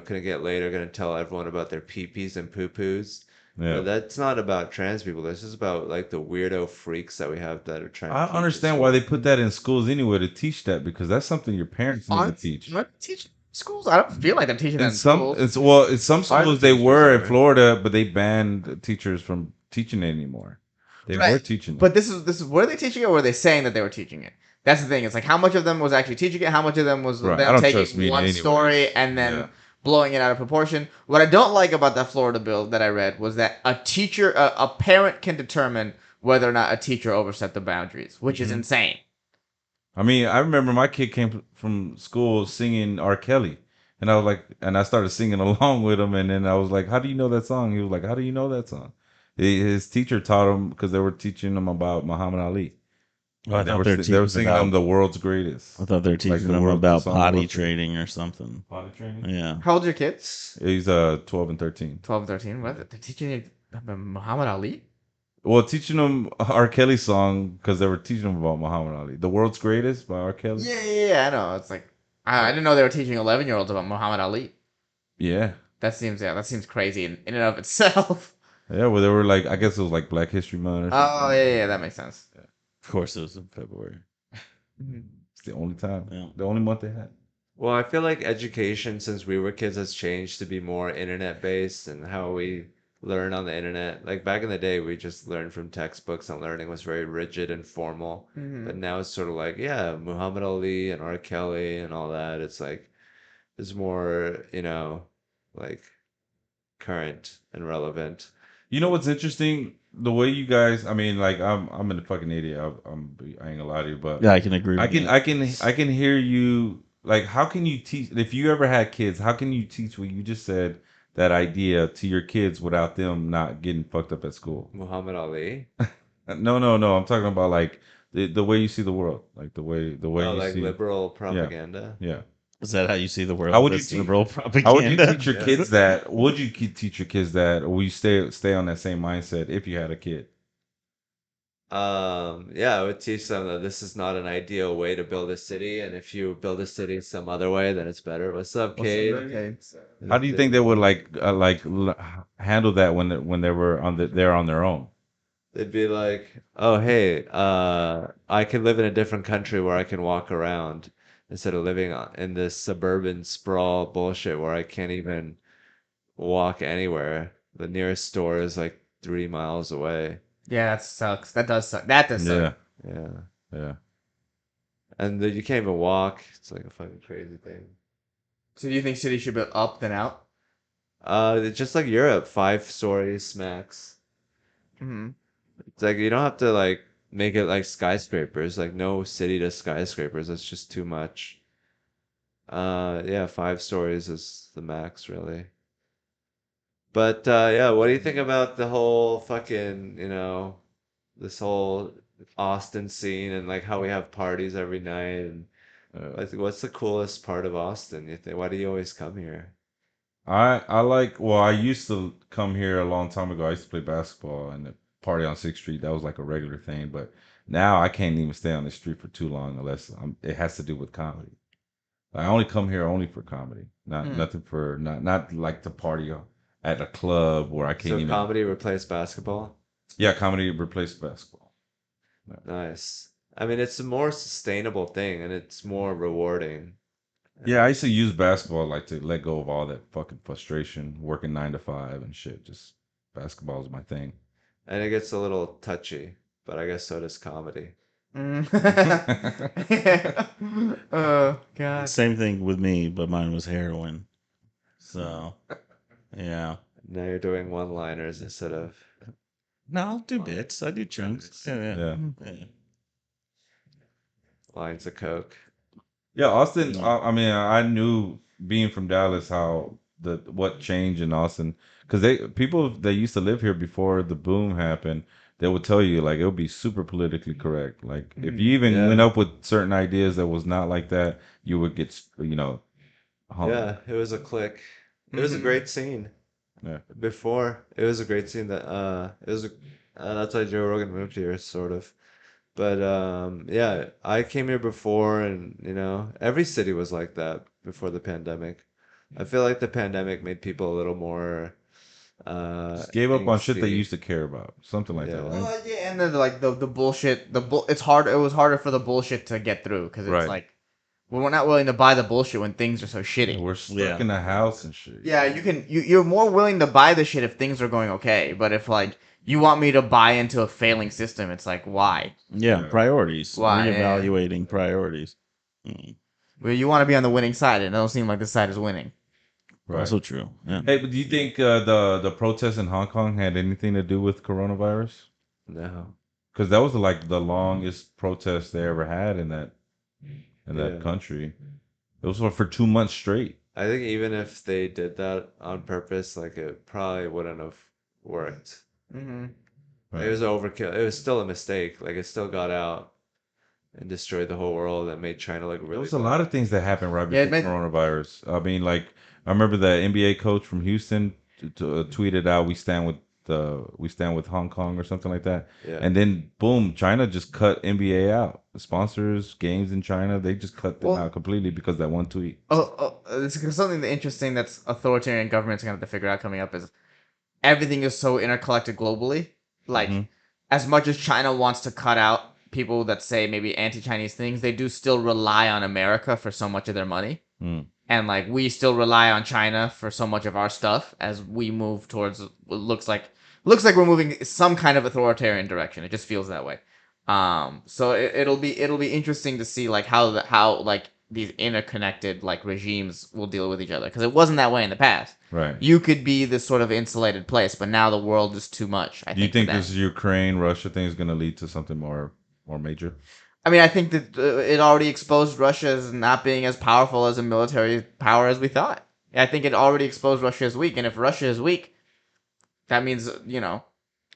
couldn't get laid are gonna tell everyone about their pee-pees and poo-poos. Yeah. But that's not about trans people. This is about like the weirdo freaks that we have that are trying to I teach in understand why they school. put that in schools anyway to teach that because that's something your parents need to teach. What teach schools? I don't feel like they're teaching that In in some, schools. in some Private schools they teachers were in are. Florida, but they banned teachers from teaching it anymore. They were Right. teaching it. But this is were they teaching it or were they saying that they were teaching it? That's the thing. It's like how much of them was actually teaching it, how much of them was Right. I them don't trust taking media one anyways. story and then Yeah. blowing it out of proportion. What I don't like about that Florida bill that I read was that a parent can determine whether or not a teacher overstepped the boundaries, which is Mhm. insane. I mean, I remember my kid came from school singing R. Kelly, and I was like, and I started singing along with him, and then I was like, "How do you know that song?" He was like, "How do you know that song?" His teacher taught him because they were teaching him about Muhammad Ali. Oh, I They thought were they were they teaching were singing about. him the world's greatest. I thought they were teaching the them world- about the song the potty world's- trading or something. Potty training. Yeah. How old are your kids? He's 12 and 13. 12 and 13. What? They're teaching you about Muhammad Ali? Well, teaching them R. Kelly song because they were teaching them about Muhammad Ali, the world's greatest by R. Kelly. Yeah, I know. It's like I didn't know they were teaching 11-year-olds about Muhammad Ali. Yeah. That seems crazy in and of itself. Yeah, well, they were like, I guess it was like Black History Month or something. Oh yeah, that makes sense. Of course, it was in February. It's the only time, Yeah. the only month they had. Well, I feel like education since we were kids has changed to be more internet based and how we learn on the internet. Like back in the day, we just learned from textbooks and learning was very rigid and formal. But now it's sort of like, yeah, Muhammad Ali and R. Kelly and all that. It's like, it's more, like current and relevant. You know what's interesting? The way you guys, I mean, like I'm a fucking idiot. I ain't gonna lie to you, but Yeah, I can agree. I with can that. I can hear you. Like, how can you teach? If you ever had kids, how can you teach what you just said, that idea to your kids without them not getting fucked up at school? Muhammad Ali. No. I'm talking about like the way you see the world, like the way Oh, you like see. liberal propaganda. Yeah. Is that how you see the world? How would you That's teach? liberal How propaganda? would you teach your kids that? Would you teach your kids that, or will you stay on that same mindset if you had a kid? Yeah, I would teach them that this is not an ideal way to build a city, and if you build a city some other way, then it's better. What's up, Kate? Okay. How do you think they would handle that when they were they're on their own? They'd be like, "Oh, hey, I can live in a different country where I can walk around instead of living in this suburban sprawl bullshit where I can't even walk anywhere. The nearest store is like 3 miles away." Yeah, that sucks. That does suck. That does Yeah, suck. Yeah, yeah. and you can't even walk. It's like a fucking crazy thing. So do you think cities should be up then out? It's just like Europe, 5 stories max. Mm-hmm. It's like you don't have to like make it like skyscrapers. Like no city to skyscrapers. That's just too much. Yeah, 5 stories is the max, really. But yeah, what do you think about the whole fucking, this whole Austin scene and like how we have parties every night and what's the coolest part of Austin, you think? Why do you always come here? I like. Well, I used to come here a long time ago. I used to play basketball and party on Sixth Street. That was like a regular thing. But now I can't even stay on the street for too long unless it has to do with comedy. I only come here only for comedy, not Mm. nothing for not like to party at a club where I can't So even. comedy replaced basketball? Yeah, comedy replaced basketball. Nice. I mean, it's a more sustainable thing and it's more rewarding. Yeah, I used to use basketball like to let go of all that fucking frustration, working 9 to 5 and shit. Just basketball is my thing. And it gets a little touchy, but I guess so does comedy. Mm. Oh God. Same thing with me, but mine was heroin. So, yeah. Now you're doing one-liners instead of No, I'll do bits. I do chunks. Yeah. Yeah. Yeah. lines of coke. Yeah, Austin. Yeah. I mean, I knew being from Dallas how what changed in Austin because they people that used to live here before the boom happened, they would tell you like it would be super politically correct. Like if you even went Yeah. up with certain ideas that was not like that, you would get hung. Yeah, it was a click. It was a Mhm. great scene. Yeah. Before, it was a great scene that it was a, that's why Joe Rogan moved here, sort of. But yeah, I came here before, and every city was like that before the pandemic. I feel like the pandemic made people a little more Just gave up on shit they angsty. used to care about, something like that, Yeah. right? Well, yeah, and then like the bullshit, it's hard. It was harder for the bullshit to get through because it's Right. like we're not willing to buy the bullshit when things are so Yeah, shitty. we're stuck Yeah. in the house and shit. Yeah, you're more willing to buy the shit if things are going okay, but if like you want me to buy into a failing system, it's like why? Yeah, Yeah. priorities. Why, yeah. Reevaluating priorities. Mm. Well, you want to be on the winning side, and it don't seem like this side is winning. Right. Also true. Yeah. Hey, but do you think the protests in Hong Kong had anything to do with coronavirus? No. Because that was like the longest protest they ever had in that Yeah. country. It was for 2 months straight. I think even if they did that on purpose, like it probably wouldn't have worked. Mm-hmm. It was overkill. It was still a mistake. Like it still got out and destroyed the whole world and made China look There really was a lot of things that happened right Yeah, before it made- coronavirus. I mean, like I remember the NBA coach from Houston tweeted out, we stand with Hong Kong" or something like that. Yeah. And then boom, China just cut NBA out. The sponsors, games in China, they just cut them Well- out completely because of that one tweet. It's something interesting that's authoritarian governments are going to have to figure out coming up is everything is so interconnected globally. Like, Mhm. as much as China wants to cut out people that say maybe anti-Chinese things, they do still rely on America for so much of their money. Mm. And like we still rely on China for so much of our stuff as we move towards what looks like we're moving some kind of authoritarian direction. It just feels that way. So it'll be interesting to see like how like these interconnected like regimes will deal with each other because it wasn't that way in the past. Right. You could be this sort of insulated place, but now the world is too much. I Do you think think for them. this Ukraine Russia thing is going to lead to something more major? I mean, I think that it already exposed Russia as not being as powerful as a military power as we thought. I think it already exposed Russia as weak, and if Russia is weak, that means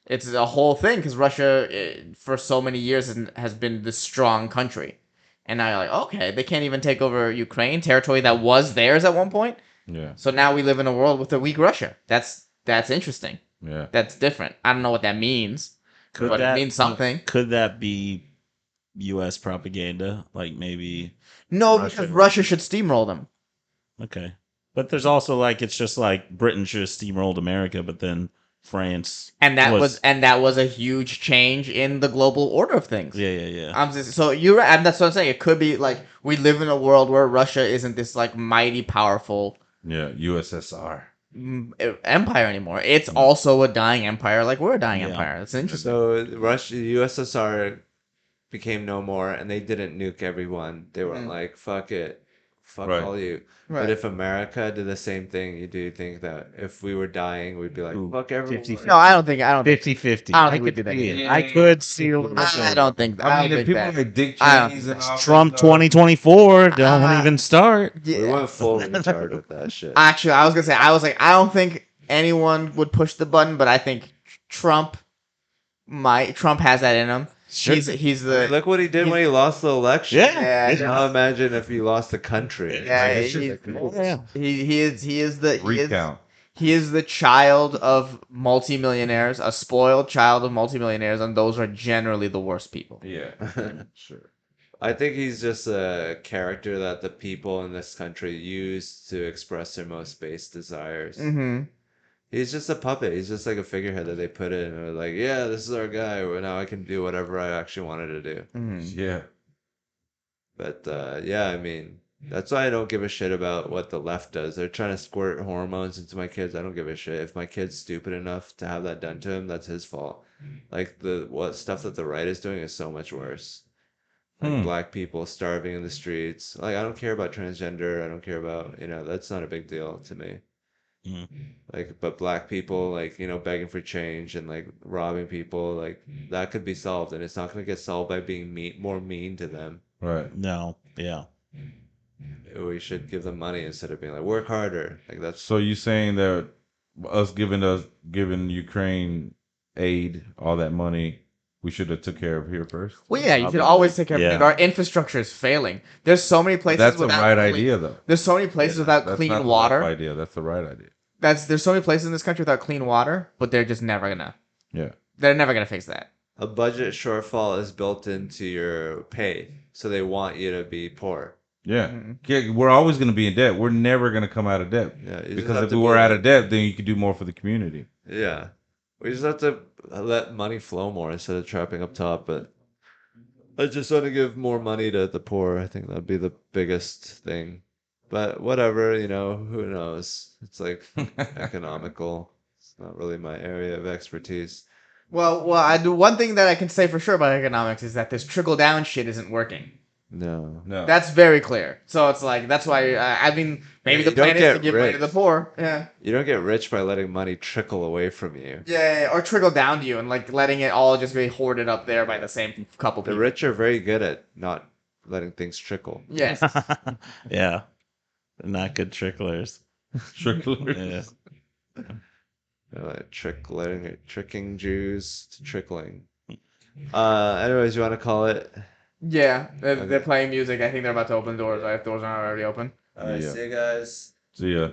it's a whole thing because Russia for so many years has been this strong country, and now you're like, okay, they can't even take over Ukraine territory that was theirs at one point. Yeah. So now we live in a world with a weak Russia. That's interesting. Yeah. That's different. I don't know what that means, but it means something. Could that be U.S. propaganda? Like maybe. No, Russia. because Russia should steamroll them. Okay. But there's also like it's just like Britain should have steamrolled America, but then France And that was a huge change in the global order of things. yeah. So you're right, and that's what I'm saying. It could be like we live in a world where Russia isn't this like mighty powerful Yeah. USSR. empire anymore. It's also a dying empire, like we're a dying Yeah. empire. That's interesting. So Russia, USSR became no more, and they didn't nuke everyone. They weren't like, fuck it, fuck Right. all you. Right. But if America did the same thing, do you think that if we were dying, we'd be like, fuck everyone? 50-50. No, I don't think. 50-50. I don't think we do that see either. it. I could see a little I don't think. I mean, don't if think people that. like Dick I don't Cheney's think and all Trump that stuff- 2024 don't even start. We Yeah. went full retard with that shit. Actually, I was gonna say I don't think anyone would push the button, but I think Trump Trump has that in him. Sure. He's I mean, the look what he did he's- when he lost the election. yeah, Now imagine if he lost the country. yeah, Like, it's he's, just Recount. he is the child of multimillionaires, a spoiled child of multimillionaires, and those are generally the worst people. Yeah. Sure. I think he's just a character that the people in this country use to express their most base desires. Mm-hmm. He's just a puppet. He's just like a figurehead that they put in. And they're like, yeah, this is our guy. Well, now I can do whatever I actually wanted to do. Mm-hmm. Yeah. But yeah, I mean, that's why I don't give a shit about what the left does. They're trying to squirt hormones into my kids. I don't give a shit. If my kid's stupid enough to have that done to him, that's his fault. Like the what stuff that the right is doing is so much worse. Like black people starving in the streets. Like I don't care about transgender. I don't care about, that's not a big deal to me. Mm. Like, but black people, like, begging for change and like robbing people, like that could be solved, and it's not gonna get solved by being more mean to them. Right. No. Yeah. We should give them money instead of being like, work harder. Like that's So you saying that giving Ukraine aid, all that money, we should have took care of here first? Well, yeah, you should Probably. always take care of Yeah. it. Our infrastructure is failing. There's so many places That's the without right clean- idea, though. There's so many places without That's clean not the water. left idea. That's the right idea. There's so many places in this country without clean water, but they're just never gonna. Yeah. They're never gonna fix that. a budget shortfall is built into your pay, so they want you to be poor. Yeah. Mhm. Yeah, we're always going to be in debt. We're never going to come out of debt. Yeah, you just Because have if to we were be out like- of debt, then you could do more for the community. Yeah, we just have to let money flow more instead of trapping up top. But I just want to give more money to the poor. I think that'd be the biggest thing. But whatever, who knows? It's like economical. It's not really my area of expertise. Well, I do one thing that I can say for sure about economics is that this trickle down shit isn't working. No. No. That's very clear. So it's like that's why I mean maybe Yeah, the you don't plan is to get give money rich. to the poor. Yeah. You don't get rich by letting money trickle away from you. Yeah, or trickle down to you and like letting it all just be hoarded up there by the same couple The people. rich are very good at not letting things trickle. Yes. Yeah. They're not good tricklers. Tricklers. Yeah. Tricking Jews to trickling. Anyways, you want to call it? Yeah, they're Okay. playing music. I think they're about to open doors. If doors aren't already open. All right, Yeah. see you guys. See ya.